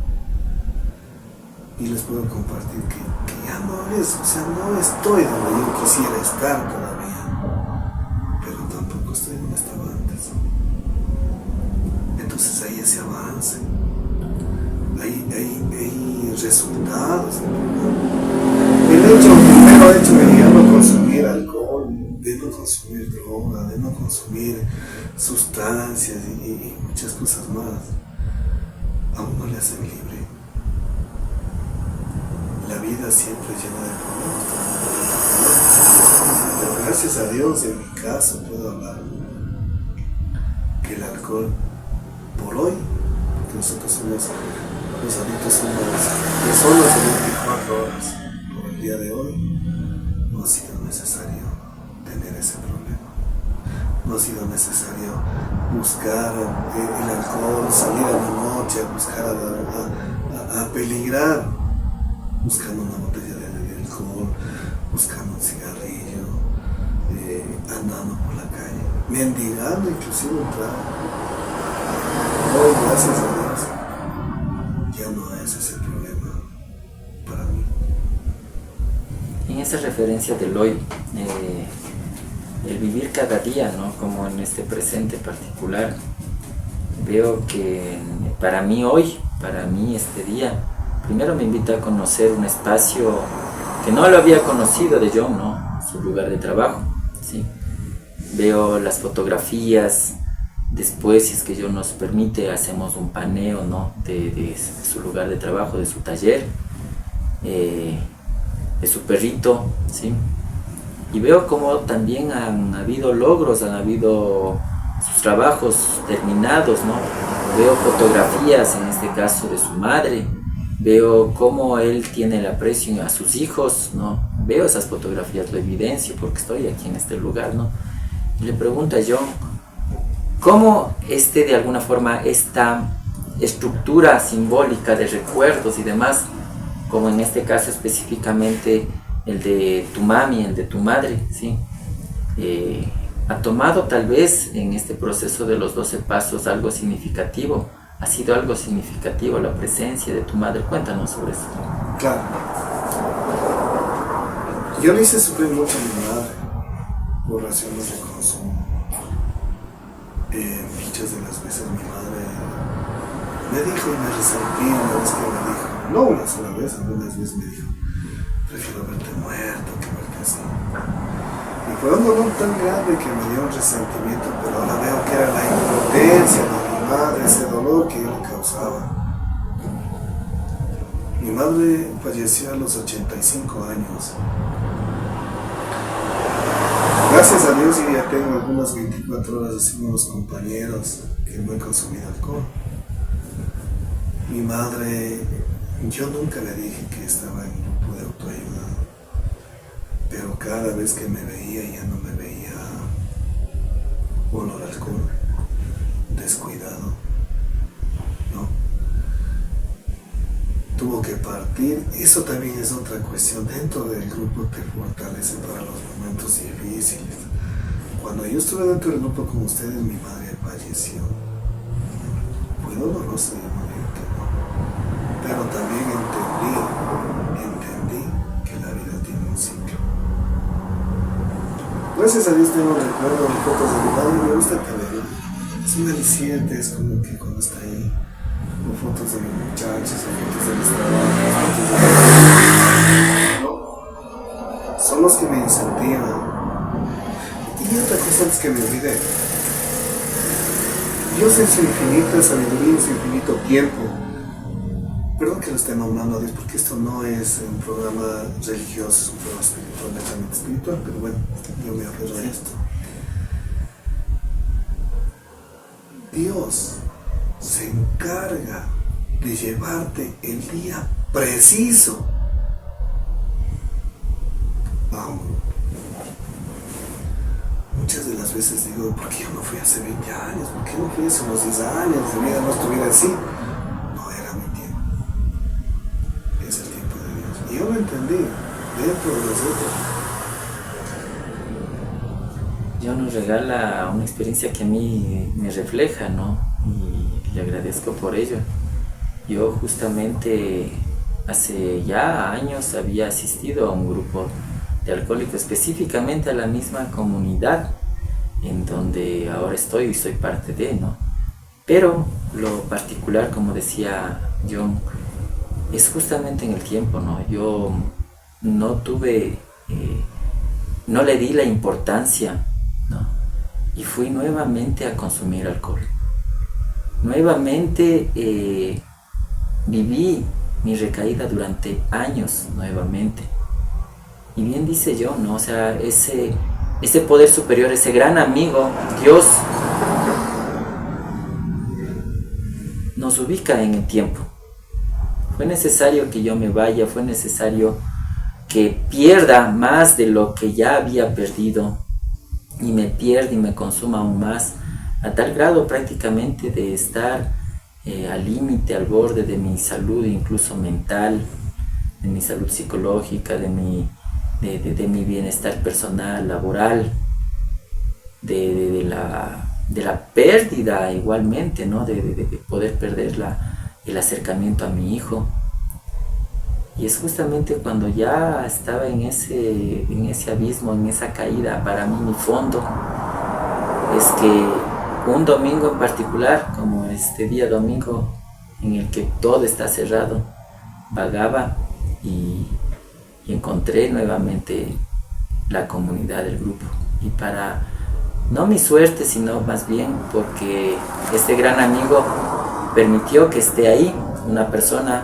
Y les puedo compartir que ya no estoy donde yo quisiera estar todavía, pero tampoco estoy donde estaba antes. Entonces hay ese avance, hay resultados. El primero hecho de ya no consumir alcohol, de no consumir droga, de no consumir sustancias y muchas cosas más, a uno le hacen libre. La vida siempre llena de problemas, pero gracias a Dios, en mi caso puedo hablar que el alcohol, por hoy, porque nosotros somos los adictos, somos personas de 24 horas, por el día de hoy, no ha sido necesario tener ese problema, no ha sido necesario buscar el alcohol, salir a la noche, a buscar a peligrar, buscando una botella de alcohol, buscando un cigarrillo, andando por la calle, mendigando inclusive un trago. Hoy, gracias a Dios, ya no es ese problema para mí. En esa referencia del hoy, el vivir cada día, ¿no? Como en este presente particular, veo que para mí hoy, para mí este día, primero me invita a conocer un espacio que no lo había conocido de John, ¿no? Su lugar de trabajo, ¿sí? Veo las fotografías, después, si es que John nos permite, hacemos un paneo, ¿no? de su lugar de trabajo, de su taller, de su perrito, ¿sí? Y veo como también han habido logros, han habido sus trabajos terminados, ¿no? Veo fotografías, en este caso, de su madre. Veo cómo él tiene el aprecio a sus hijos, ¿no? Veo esas fotografías, lo evidencio porque estoy aquí en este lugar, ¿no? Y le pregunto a John, cómo de alguna forma esta estructura simbólica de recuerdos y demás, como en este caso específicamente el de tu mami, el de tu madre, ¿sí? Ha tomado tal vez en este proceso de los 12 pasos algo significativo. ¿Ha sido algo significativo la presencia de tu madre? Cuéntanos sobre eso. Claro. Yo le hice sufrir mucho a mi madre por razones de consumo. Muchas de las veces mi madre me dijo y me resentí una vez que me dijo, no una sola vez, algunas veces me dijo, prefiero verte muerto que verte así. Y fue un dolor tan grande que me dio un resentimiento, pero ahora veo que era la impotencia de mi madre, ese dolor que yo le causaba. Mi madre falleció a los 85 años. Gracias a Dios yo ya tengo algunas 24 horas así con los compañeros que no he consumido alcohol. Mi madre, yo nunca le dije que estaba en un grupo de autoayuda, pero cada vez que me veía ya no me veía olor al alcohol, descuidado, ¿no? Tuvo que partir. Eso también es otra cuestión. Dentro del grupo te fortalece para los momentos difíciles. Cuando yo estuve dentro del grupo con ustedes, mi madre falleció. Fue doloroso, yo no digo que no. Pero también entendí que la vida tiene un ciclo. Gracias a Dios tengo recuerdos de fotos de mi madre. Me gusta tenerla. Es un aliciente, es como que cuando está ahí, o fotos de mis muchachos, o fotos de mis trabajos, ¿no? Son los que me incentivan. Y otra cosa antes que me olvide, Dios en su infinita sabiduría, en su infinito tiempo, perdón que lo esté nombrando a Dios, porque esto no es un programa religioso, es un programa espiritual, netamente espiritual, pero bueno, yo me aferro a esto. Dios se encarga de llevarte el día preciso a un grupo. Muchas de las veces digo, ¿por qué yo no fui hace 20 años? ¿Por qué no fui hace unos 10 años? Mi vida no estuviera así. No era mi tiempo. Es el tiempo de Dios. Y yo lo entendí dentro de nosotros. Dios nos regala una experiencia que a mí me refleja, ¿no? Y le agradezco por ello. Yo justamente hace ya años había asistido a un grupo de alcohólicos, específicamente a la misma comunidad en donde ahora estoy y soy parte de, ¿no? Pero lo particular, como decía John, es justamente en el tiempo, ¿no? Yo no tuve, no le di la importancia, ¿no? Y fui nuevamente a consumir alcohol. Nuevamente viví mi recaída durante años nuevamente. Y bien dice yo, ¿no? O sea, ese poder superior, ese gran amigo, Dios, nos ubica en el tiempo. Fue necesario que yo me vaya, fue necesario que pierda más de lo que ya había perdido, y me pierda y me consuma aún más, a tal grado prácticamente de estar al límite, al borde de mi salud, incluso mental, de mi salud psicológica, de mi bienestar personal, laboral, de la pérdida igualmente, ¿no? De poder perder el acercamiento a mi hijo. Y es justamente cuando ya estaba en ese abismo, en esa caída, para mí mi fondo, es que un domingo en particular, como este día domingo en el que todo está cerrado, vagaba y encontré nuevamente la comunidad del grupo. Y para, no mi suerte, sino más bien porque este gran amigo permitió que esté ahí, una persona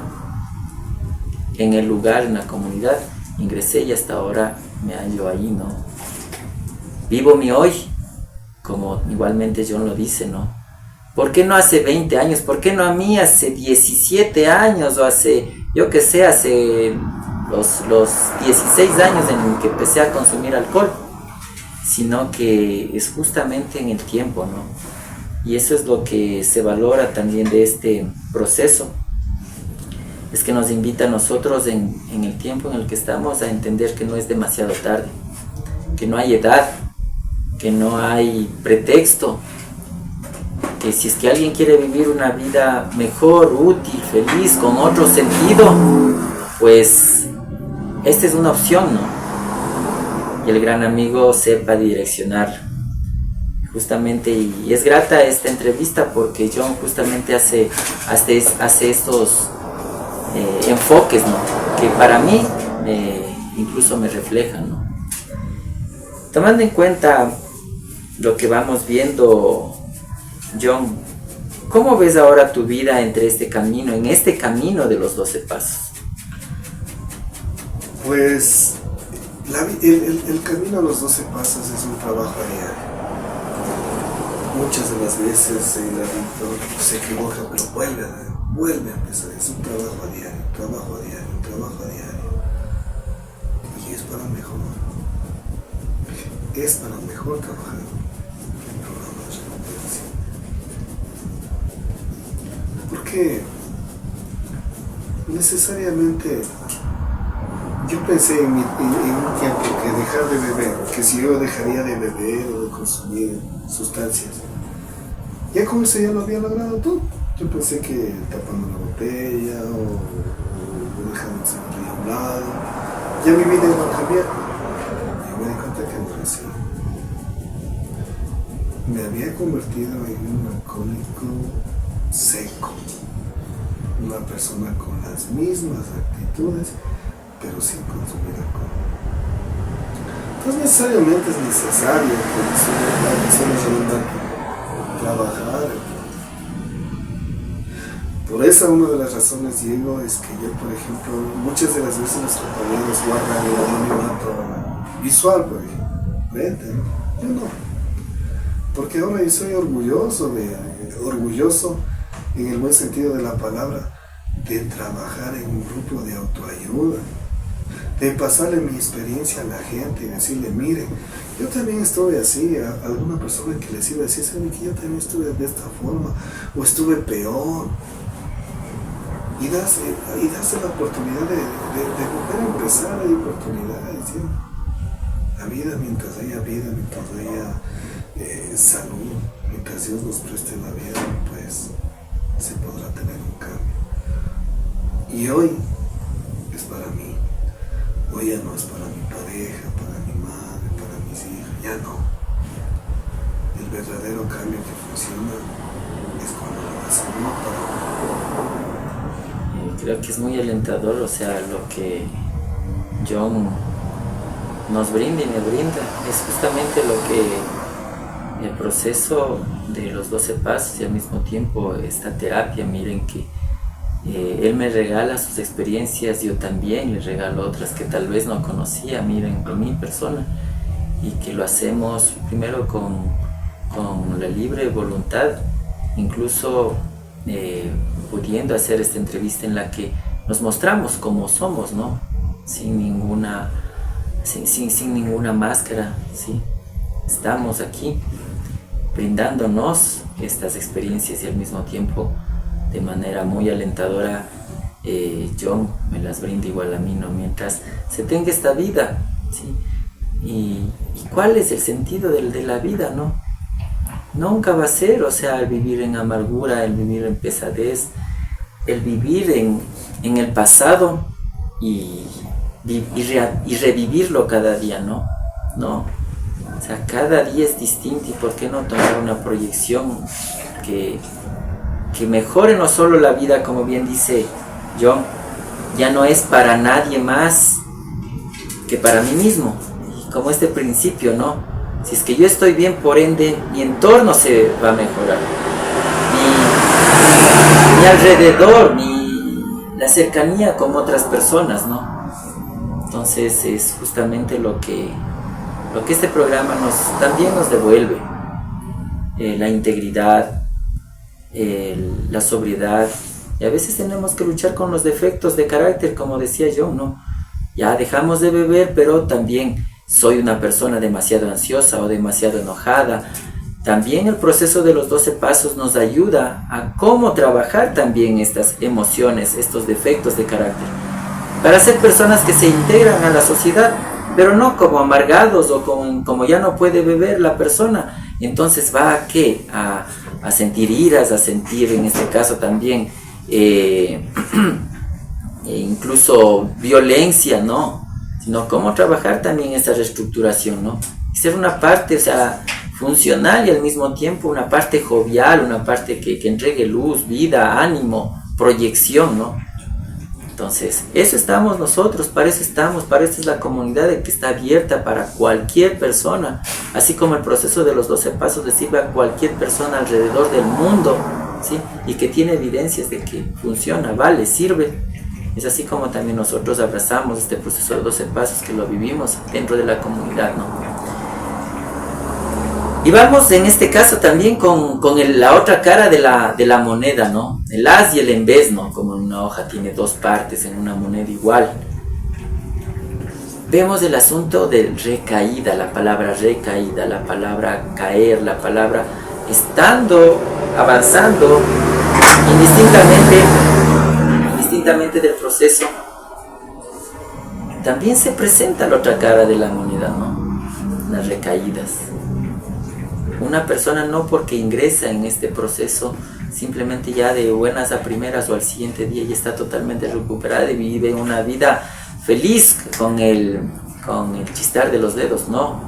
en el lugar, en la comunidad, ingresé y hasta ahora me hallo ahí, ¿no? Vivo mi hoy, como igualmente John lo dice, ¿no? ¿Por qué no hace 20 años? ¿Por qué no a mí hace 17 años? O hace, yo qué sé, hace los 16 años en que empecé a consumir alcohol, sino que es justamente en el tiempo, ¿no? Y eso es lo que se valora también de este proceso. Es que nos invita a nosotros en el tiempo en el que estamos a entender que no es demasiado tarde, que no hay edad, que no hay pretexto, que si es que alguien quiere vivir una vida mejor, útil, feliz, con otro sentido, pues esta es una opción, ¿no? Y el gran amigo sepa direccionar. Justamente, y es grata esta entrevista porque John justamente hace estos enfoques, ¿no? Que para mí incluso me reflejan, ¿no? Tomando en cuenta lo que vamos viendo, John, ¿cómo ves ahora tu vida en este camino de los 12 pasos? Pues el camino a los 12 pasos es un trabajo a diario. Muchas de las veces el adicto se equivoca, pero vuelve a empezar. Es un trabajo a diario, trabajo a diario. Y es para mejor. Es para mejor trabajar en programas de recuperación. Porque necesariamente yo pensé en un tiempo que dejar de beber, que si yo dejaría de beber o de consumir sustancias, ya con eso ya lo había logrado todo. Yo pensé que tapando la botella o dejando el cigarrillo a un lado, ya mi vida iba a cambiar. Y me di cuenta que no era así. Me había convertido en un alcohólico seco, una persona con las mismas actitudes, pero sin consumir alcohol. Entonces necesariamente es necesario trabajar. Por eso una de las razones, Diego, es que yo, por ejemplo, muchas de las veces los compañeros guardan el anonimato visual, por ejemplo, frente, ¿no? Yo no. Porque ahora yo soy orgulloso en el buen sentido de la palabra, de trabajar en un grupo de autoayuda, de pasarle mi experiencia a la gente y decirle, mire, yo también estuve así, a alguna persona que le sirve así, sabe que yo también estuve de esta forma, o estuve peor, y darse la oportunidad de volver a empezar. Hay oportunidades, ¿sí? La vida, mientras haya salud, mientras Dios nos preste la vida, pues se podrá tener un cambio. Y hoy es para mí. Hoy ya no es para mi pareja, para mi madre, para mis hijos, ya no. El verdadero cambio que funciona es cuando lo hacemos para... Creo que es muy alentador, o sea, lo que John nos brinda y me brinda es justamente lo que el proceso de los 12 pasos y al mismo tiempo esta terapia. Miren que él me regala sus experiencias, yo también le regalo otras que tal vez no conocía, miren, en mi persona, y que lo hacemos primero con la libre voluntad, incluso pudiendo hacer esta entrevista en la que nos mostramos como somos, ¿no? Sin ninguna máscara, ¿sí? Estamos aquí brindándonos estas experiencias y al mismo tiempo de manera muy alentadora John me las brinda igual a mí, ¿no? Mientras se tenga esta vida, ¿sí? Y ¿cuál es el sentido de la vida, no? Nunca va a ser, o sea, el vivir en amargura, el vivir en pesadez, el vivir en el pasado y revivirlo cada día, ¿no? No, o sea, cada día es distinto, y ¿por qué no tomar una proyección que mejore no solo la vida, como bien dice John, ya no es para nadie más que para mí mismo, y como este principio, ¿no? Si es que yo estoy bien, por ende mi entorno se va a mejorar, mi alrededor, la cercanía con otras personas, ¿no? Entonces es justamente lo que este programa también nos devuelve, la integridad, la sobriedad, y a veces tenemos que luchar con los defectos de carácter, como decía yo, ¿no? Ya dejamos de beber, pero también soy una persona demasiado ansiosa o demasiado enojada, también el proceso de los 12 pasos nos ayuda a cómo trabajar también estas emociones, estos defectos de carácter, para ser personas que se integran a la sociedad, pero no como amargados o como ya no puede beber la persona. Entonces va a ¿qué? A sentir iras, a sentir en este caso también incluso violencia, ¿no? Sino cómo trabajar también esta reestructuración, ¿no? Y ser una parte, o sea, funcional y al mismo tiempo una parte jovial, una parte que entregue luz, vida, ánimo, proyección, ¿no? Entonces, eso estamos nosotros, para eso estamos, para eso es la comunidad que está abierta para cualquier persona, así como el proceso de los 12 pasos le sirve a cualquier persona alrededor del mundo, ¿sí? Y que tiene evidencias de que funciona, vale, sirve. Es así como también nosotros abrazamos este proceso de 12 pasos que lo vivimos dentro de la comunidad, ¿no? Y vamos en este caso también con la otra cara de la moneda, ¿no? El as y el en vez, ¿no? Como una hoja tiene dos partes en una moneda igual. Vemos el asunto de recaída, la palabra recaída, la palabra caer, la palabra estando, avanzando indistintamente del proceso. También se presenta la otra cara de la moneda, ¿no? Las recaídas. Una persona no porque ingresa en este proceso simplemente ya de buenas a primeras o al siguiente día ya está totalmente recuperada y vive una vida feliz con el chistar de los dedos, no,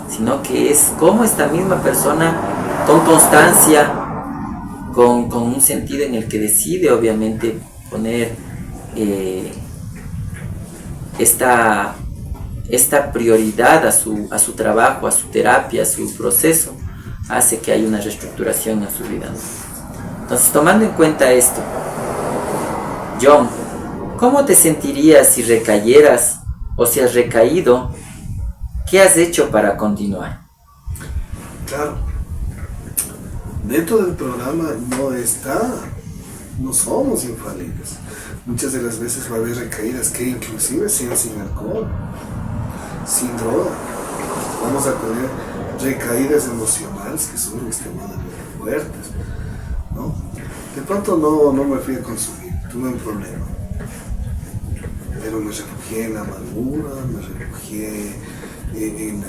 sino que es como esta misma persona con constancia, con un sentido en el que decide obviamente poner esta prioridad a su trabajo, a su terapia, a su proceso, hace que haya una reestructuración en su vida. Entonces, tomando en cuenta esto, John, ¿cómo te sentirías si recayeras o si has recaído? ¿Qué has hecho para continuar? Claro, dentro del programa no somos infalibles. Muchas de las veces va a haber recaídas que inclusive sean sin alcohol, sin droga. Vamos a tener recaídas emocionales que son extremadamente fuertes, ¿no? De pronto no me fui a consumir, tuve un problema, pero me refugié en la amargura, me refugié en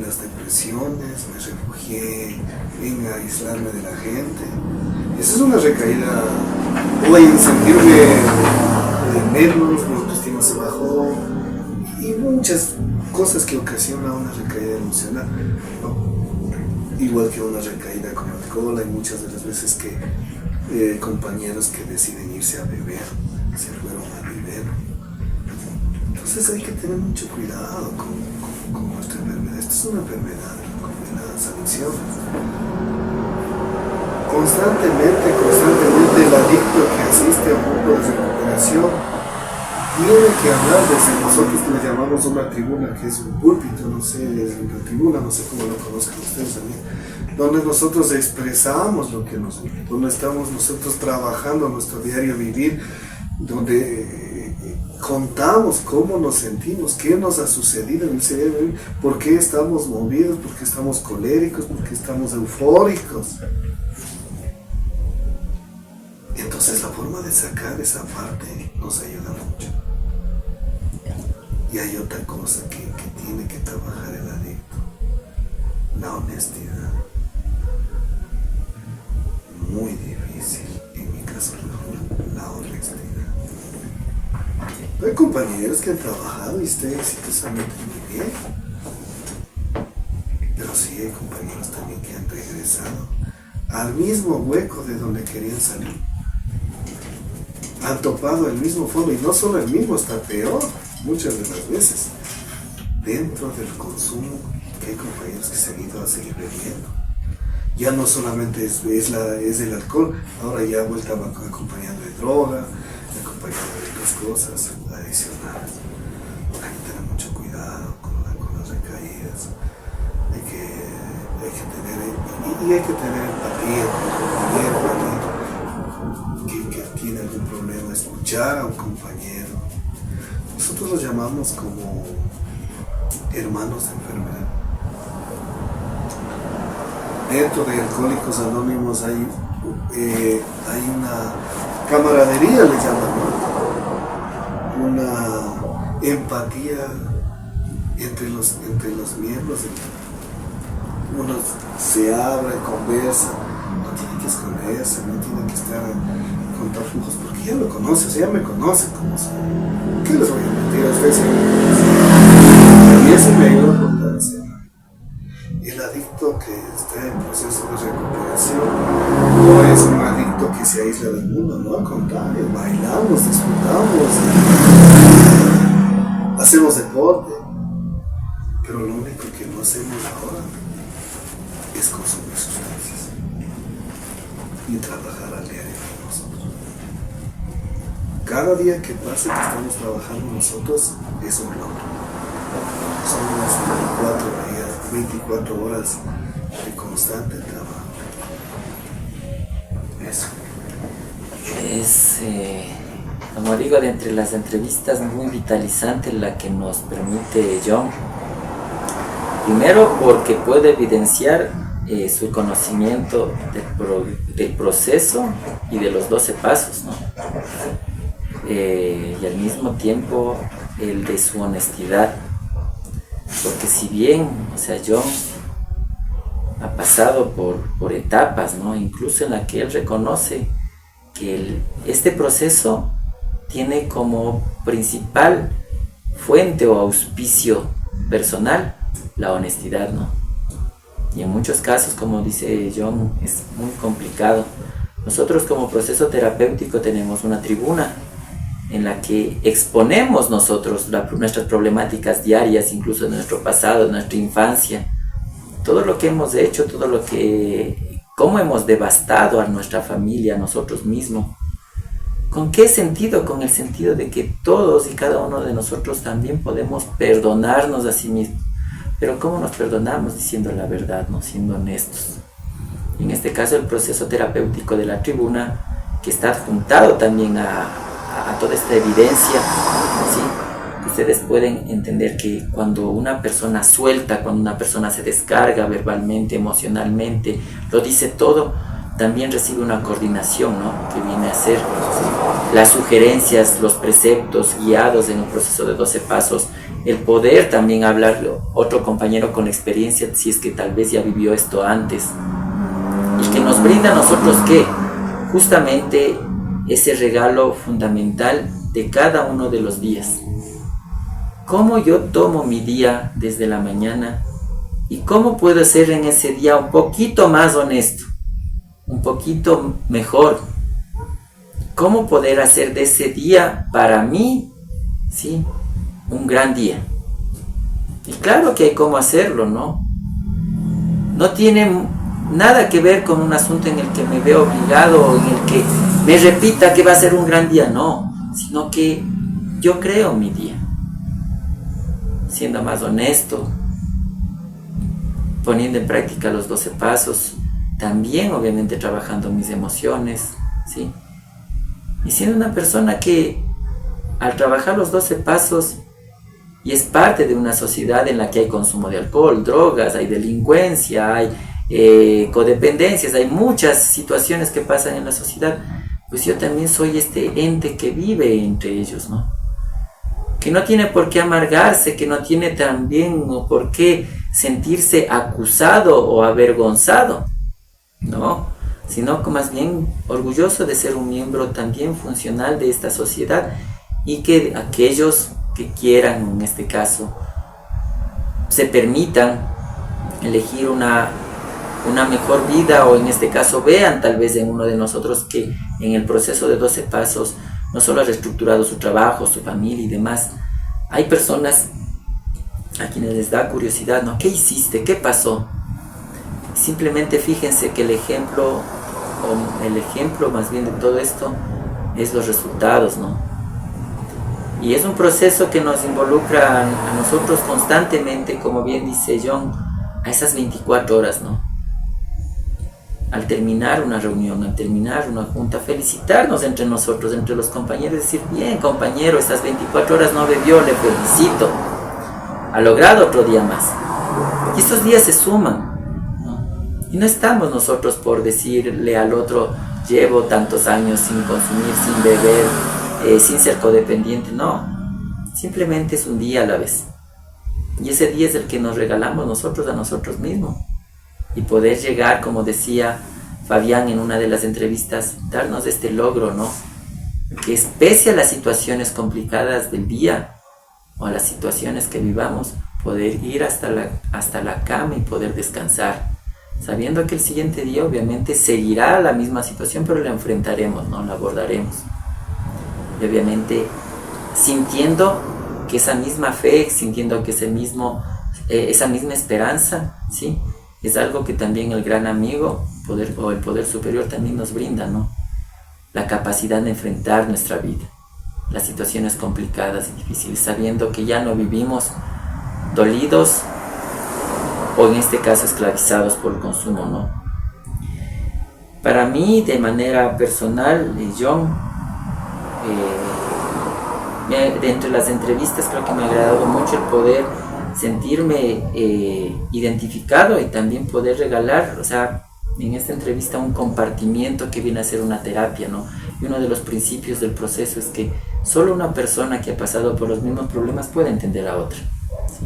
las depresiones, me refugié en aislarme de la gente. Esa es una recaída, o en sentirme menos, mi autoestima se bajó y muchas cosas que ocasionan una recaída emocional, ¿no? Igual que una recaída con alcohol, hay muchas de las veces que compañeros que deciden irse a beber, se fueron a beber. Entonces hay que tener mucho cuidado con nuestra enfermedad. Esta es una enfermedad como las adicciones. Constantemente el adicto que asiste a un grupo de recuperación tiene que hablar desde nosotros que le llamamos una tribuna, que es un púlpito, no sé, es una tribuna, no sé cómo lo conozcan ustedes también, donde nosotros expresamos lo que donde estamos nosotros trabajando nuestro diario vivir, donde contamos cómo nos sentimos, qué nos ha sucedido en el cerebro, por qué estamos movidos, por qué estamos coléricos, por qué estamos eufóricos. Entonces la forma de sacar esa parte nos ayuda mucho. Y hay otra cosa que tiene que trabajar el adicto, la honestidad. Muy difícil, en mi caso la honestidad. Hay compañeros que han trabajado y están exitosamente muy bien, pero sí hay compañeros también que han regresado al mismo hueco de donde querían salir. Han topado el mismo fondo, y no solo el mismo, está peor muchas de las veces. Dentro del consumo, que hay compañeros que se han ido a seguir bebiendo. Ya no solamente es el alcohol, ahora ya vuelta acompañando de droga, acompañando de otras cosas adicionales. Hay que tener mucho cuidado con las recaídas. Hay que tener empatía con el compañero que tiene algún problema, escuchar a un compañero. Nosotros los llamamos como hermanos de enfermedad. dentro de Alcohólicos Anónimos hay una camaradería, le llaman, ¿no? Una empatía entre los miembros. Uno se abre, conversa, no tiene que esconderse, no tiene que estar con tapujos, porque ya lo conoce, o sea, ya me conoce como soy. ¿Qué les voy a mentir a ustedes? Y eso me ayuda a fortalecer. El adicto que está en proceso de recuperación no es un adicto que se aísla del mundo, no, al contrario, bailamos, disfrutamos, hacemos deporte, pero lo único que no hacemos ahora es consumir sustancias y trabajar al diario con nosotros. Cada día que pase que estamos trabajando nosotros es un logro. Son unas 24 horas de constante trabajo. Eso. Es, como digo, de entre las entrevistas muy vitalizante la que nos permite John. Primero porque puede evidenciar su conocimiento del proceso y de los 12 pasos, ¿no? Y al mismo tiempo el de su honestidad. Porque si bien, o sea, John ha pasado por etapas, ¿no? Incluso en la que él reconoce que este proceso tiene como principal fuente o auspicio personal la honestidad, ¿no? Y en muchos casos, como dice John, es muy complicado. Nosotros como proceso terapéutico tenemos una tribuna en la que exponemos nosotros nuestras problemáticas diarias, incluso de nuestro pasado, de nuestra infancia, todo lo que hemos hecho, cómo hemos devastado a nuestra familia, a nosotros mismos. ¿Con qué sentido? Con el sentido de que todos y cada uno de nosotros también podemos perdonarnos a sí mismos. Pero ¿cómo nos perdonamos? Diciendo la verdad, ¿no? Siendo honestos. En este caso, el proceso terapéutico de la tribuna, que está adjuntado también a toda esta evidencia, ¿sí? Ustedes pueden entender que cuando una persona suelta, cuando una persona se descarga verbalmente, emocionalmente, lo dice todo, también recibe una coordinación, ¿no? Que viene a ser las sugerencias, los preceptos guiados en un proceso de 12 pasos, el poder también hablar otro compañero con experiencia, si es que tal vez ya vivió esto antes, y que nos brinda a nosotros que justamente ese regalo fundamental de cada uno de los días. ¿Cómo yo tomo mi día desde la mañana y cómo puedo ser en ese día un poquito más honesto, un poquito mejor? ¿Cómo poder hacer de ese día para mí, sí, un gran día? Y claro que hay cómo hacerlo, ¿no? No tiene nada que ver con un asunto en el que me veo obligado o en el que me repita que va a ser un gran día, no, sino que yo creo mi día, siendo más honesto, poniendo en práctica los 12 pasos, también obviamente trabajando mis emociones, ¿sí? Y siendo una persona que al trabajar los 12 pasos y es parte de una sociedad en la que hay consumo de alcohol, drogas, hay delincuencia, hay codependencias, hay muchas situaciones que pasan en la sociedad, pues yo también soy este ente que vive entre ellos, ¿no? Que no tiene por qué amargarse, que no tiene también por qué sentirse acusado o avergonzado, ¿no? Sino que más bien orgulloso de ser un miembro también funcional de esta sociedad, y que aquellos que quieran, en este caso, se permitan elegir una mejor vida, o en este caso vean tal vez en uno de nosotros que en el proceso de 12 pasos no solo ha reestructurado su trabajo, su familia y demás. Hay personas a quienes les da curiosidad, ¿no? ¿Qué hiciste? ¿Qué pasó? Simplemente fíjense que el ejemplo más bien de todo esto es los resultados, ¿no? Y es un proceso que nos involucra a nosotros constantemente, como bien dice John, a esas 24 horas, ¿no? Al terminar una reunión, al terminar una junta, felicitarnos entre nosotros, entre los compañeros, decir, bien compañero, estas 24 horas no bebió, le felicito, ha logrado otro día más. Y estos días se suman, ¿no? Y no estamos nosotros por decirle al otro, llevo tantos años sin consumir, sin beber, sin ser codependiente, no. Simplemente es un día a la vez. Y ese día es el que nos regalamos nosotros a nosotros mismos. Y poder llegar, como decía Fabián en una de las entrevistas, darnos este logro, ¿no? Que pese a las situaciones complicadas del día o a las situaciones que vivamos, poder ir hasta la cama y poder descansar, sabiendo que el siguiente día obviamente seguirá la misma situación, pero la enfrentaremos, ¿no? La abordaremos. Y obviamente sintiendo que esa misma fe, sintiendo que esa misma esperanza, ¿sí? Es algo que también el gran amigo o el poder superior también nos brinda, ¿no? La capacidad de enfrentar nuestra vida, las situaciones complicadas y difíciles, sabiendo que ya no vivimos dolidos o en este caso esclavizados por el consumo, ¿no? Para mí, de manera personal, John, dentro de las entrevistas creo que me ha agradado mucho el poder sentirme identificado y también poder regalar, o sea, en esta entrevista un compartimiento que viene a ser una terapia, ¿no? Y uno de los principios del proceso es que solo una persona que ha pasado por los mismos problemas puede entender a otra, ¿sí?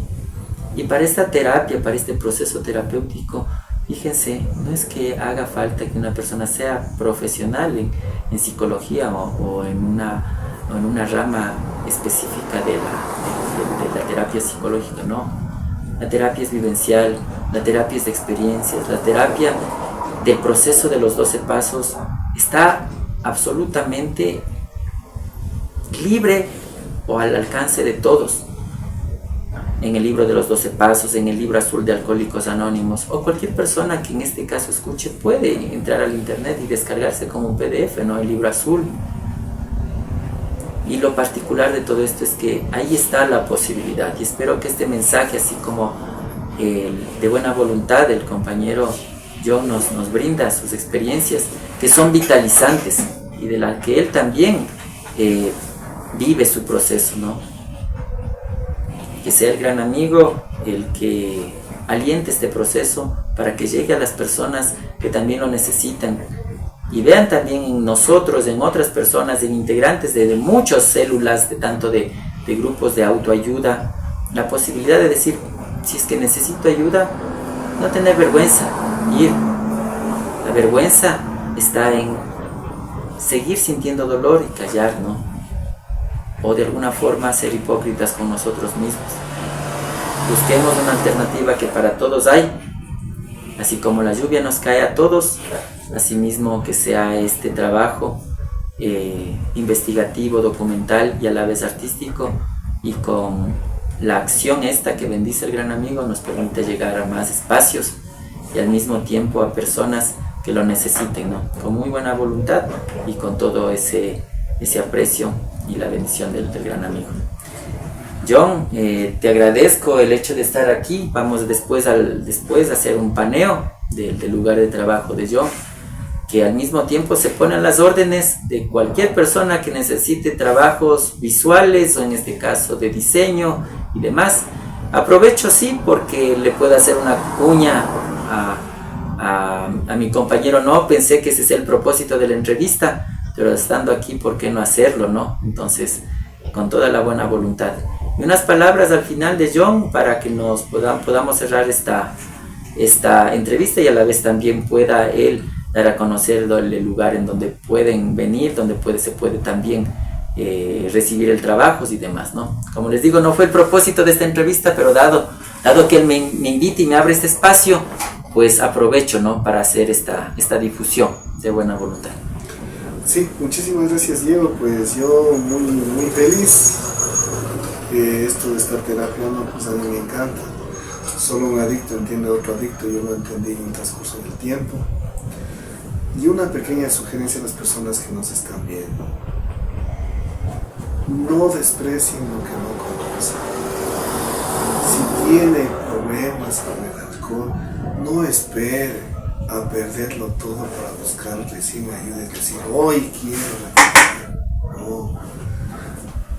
Y para esta terapia, para este proceso terapéutico, fíjense, no es que haga falta que una persona sea profesional en psicología o en una rama específica de la terapia psicológica, no. La terapia es vivencial, la terapia es de experiencias, la terapia del proceso de los 12 pasos está absolutamente libre o al alcance de todos. En el libro de los 12 pasos, en el libro azul de Alcohólicos Anónimos, o cualquier persona que en este caso escuche puede entrar al internet y descargarse como un PDF, ¿no? El libro azul. Y lo particular de todo esto es que ahí está la posibilidad, y espero que este mensaje, así como de buena voluntad del compañero John nos brinda sus experiencias que son vitalizantes y de la que él también vive su proceso, ¿no? Que sea el gran amigo el que aliente este proceso para que llegue a las personas que también lo necesitan y vean también en nosotros, en otras personas, en integrantes de muchas células, tanto de grupos de autoayuda, la posibilidad de decir, si es que necesito ayuda, no tener vergüenza, ir. La vergüenza está en seguir sintiendo dolor y callar, ¿no? O de alguna forma ser hipócritas con nosotros mismos. Busquemos una alternativa que para todos hay, así como la lluvia nos cae a todos, asimismo que sea este trabajo investigativo, documental y a la vez artístico, y con la acción esta que bendice el gran amigo nos permite llegar a más espacios y al mismo tiempo a personas que lo necesiten, ¿no? Con muy buena voluntad y con todo ese aprecio y la bendición del gran amigo. John, te agradezco el hecho de estar aquí. Vamos después a hacer un paneo del lugar de trabajo de John, que al mismo tiempo se pone a las órdenes de cualquier persona que necesite trabajos visuales o en este caso de diseño y demás. Aprovecho sí porque le puedo hacer una cuña a mi compañero, no pensé que ese es el propósito de la entrevista, pero estando aquí, ¿por qué no hacerlo, no? Entonces, con toda la buena voluntad. Y unas palabras al final de John para que nos podamos cerrar esta entrevista y a la vez también pueda él dar a conocer el lugar en donde pueden venir, donde se puede también recibir el trabajo y demás, ¿no? Como les digo, no fue el propósito de esta entrevista, pero dado que él me invita y me abre este espacio, pues aprovecho, ¿no? Para hacer esta difusión de buena voluntad. Sí, muchísimas gracias, Diego. Pues yo muy feliz. Esto de estar terapiando, pues a mí me encanta. Solo un adicto entiende a otro adicto, yo lo entendí en el transcurso del tiempo. Y una pequeña sugerencia a las personas que nos están viendo: no desprecien lo que no conocen. Si tiene problemas con el alcohol, no espere a perderlo todo para buscar recién ayuda y decir, hoy quiero recuperar. No.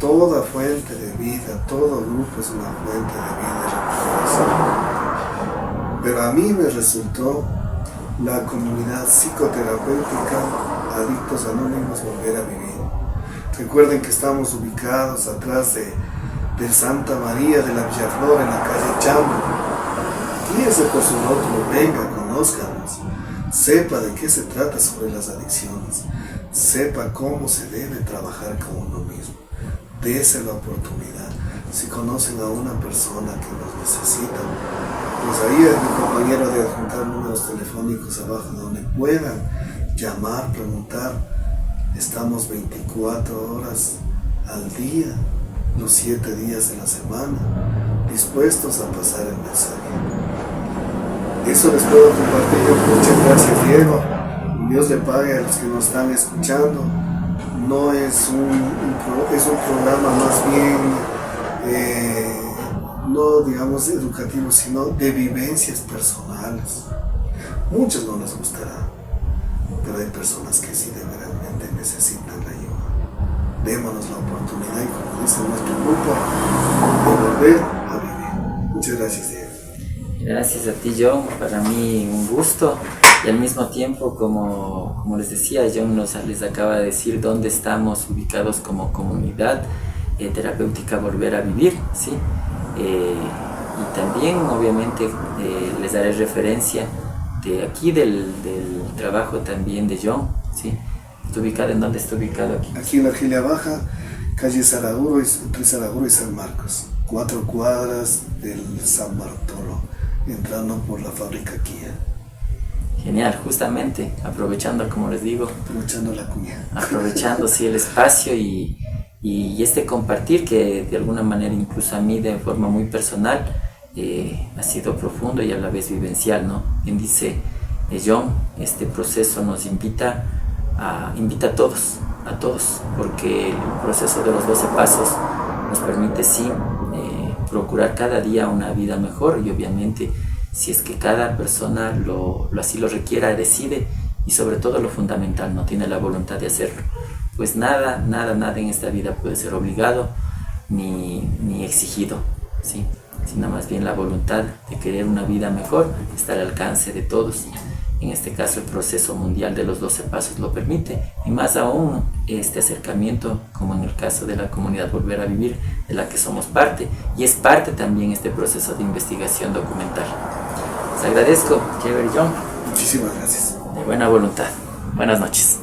Toda fuente de vida, todo grupo es una fuente de vida y recuperación. Pero a mí me resultó la comunidad psicoterapéutica Adictos Anónimos Volver a Vivir. Recuerden que estamos ubicados atrás del Santa María de la Villaflor, en la calle Chambo. Guíese por su rótulo, venga, conózcanos, sepa de qué se trata sobre las adicciones, sepa cómo se debe trabajar con uno mismo. Dese la oportunidad. Si conocen a una persona que nos necesita, pues ahí es mi compañero de adjuntar números telefónicos abajo donde puedan llamar, preguntar. Estamos 24 horas al día, los 7 días de la semana, dispuestos a pasar el mensaje. Eso les puedo compartir yo. Muchas gracias, Diego. Dios le pague a los que nos están escuchando. No es es un programa más bien, no digamos educativo, sino de vivencias personales. Muchos no les gustará, pero hay personas que sí realmente necesitan la ayuda. Démonos la oportunidad y, como dice nuestro grupo, de volver a vivir. Muchas gracias, Diego. Gracias a ti, John. Para mí un gusto. Y al mismo tiempo, como les decía, John les acaba de decir dónde estamos ubicados como comunidad terapéutica Volver a Vivir, ¿sí? Y también, obviamente, les daré referencia de aquí del trabajo también de John, ¿sí? ¿Está ubicado en dónde está ubicado aquí? Aquí en Argelia Baja, calle Saraguro, entre Saraguro y San Marcos, 4 cuadras del San Bartolo, entrando por la fábrica Kia. Genial, justamente, aprovechando, como les digo, aprovechando la cuña, aprovechando sí, el espacio y este compartir que de alguna manera incluso a mí de forma muy personal ha sido profundo y a la vez vivencial, ¿no? Bien dice John, este proceso nos invita a todos, porque el proceso de los 12 pasos nos permite sí procurar cada día una vida mejor, y obviamente si es que cada persona así lo requiera, decide, y sobre todo lo fundamental, no tiene la voluntad de hacerlo. Pues nada en esta vida puede ser obligado ni exigido, ¿sí? Sino más bien la voluntad de querer una vida mejor está al alcance de todos. En este caso el proceso mundial de los 12 pasos lo permite, y más aún este acercamiento, como en el caso de la comunidad Volver a Vivir, de la que somos parte, y es parte también este proceso de investigación documental. Les agradezco, chévere, John. Muchísimas gracias. De buena voluntad. Buenas noches.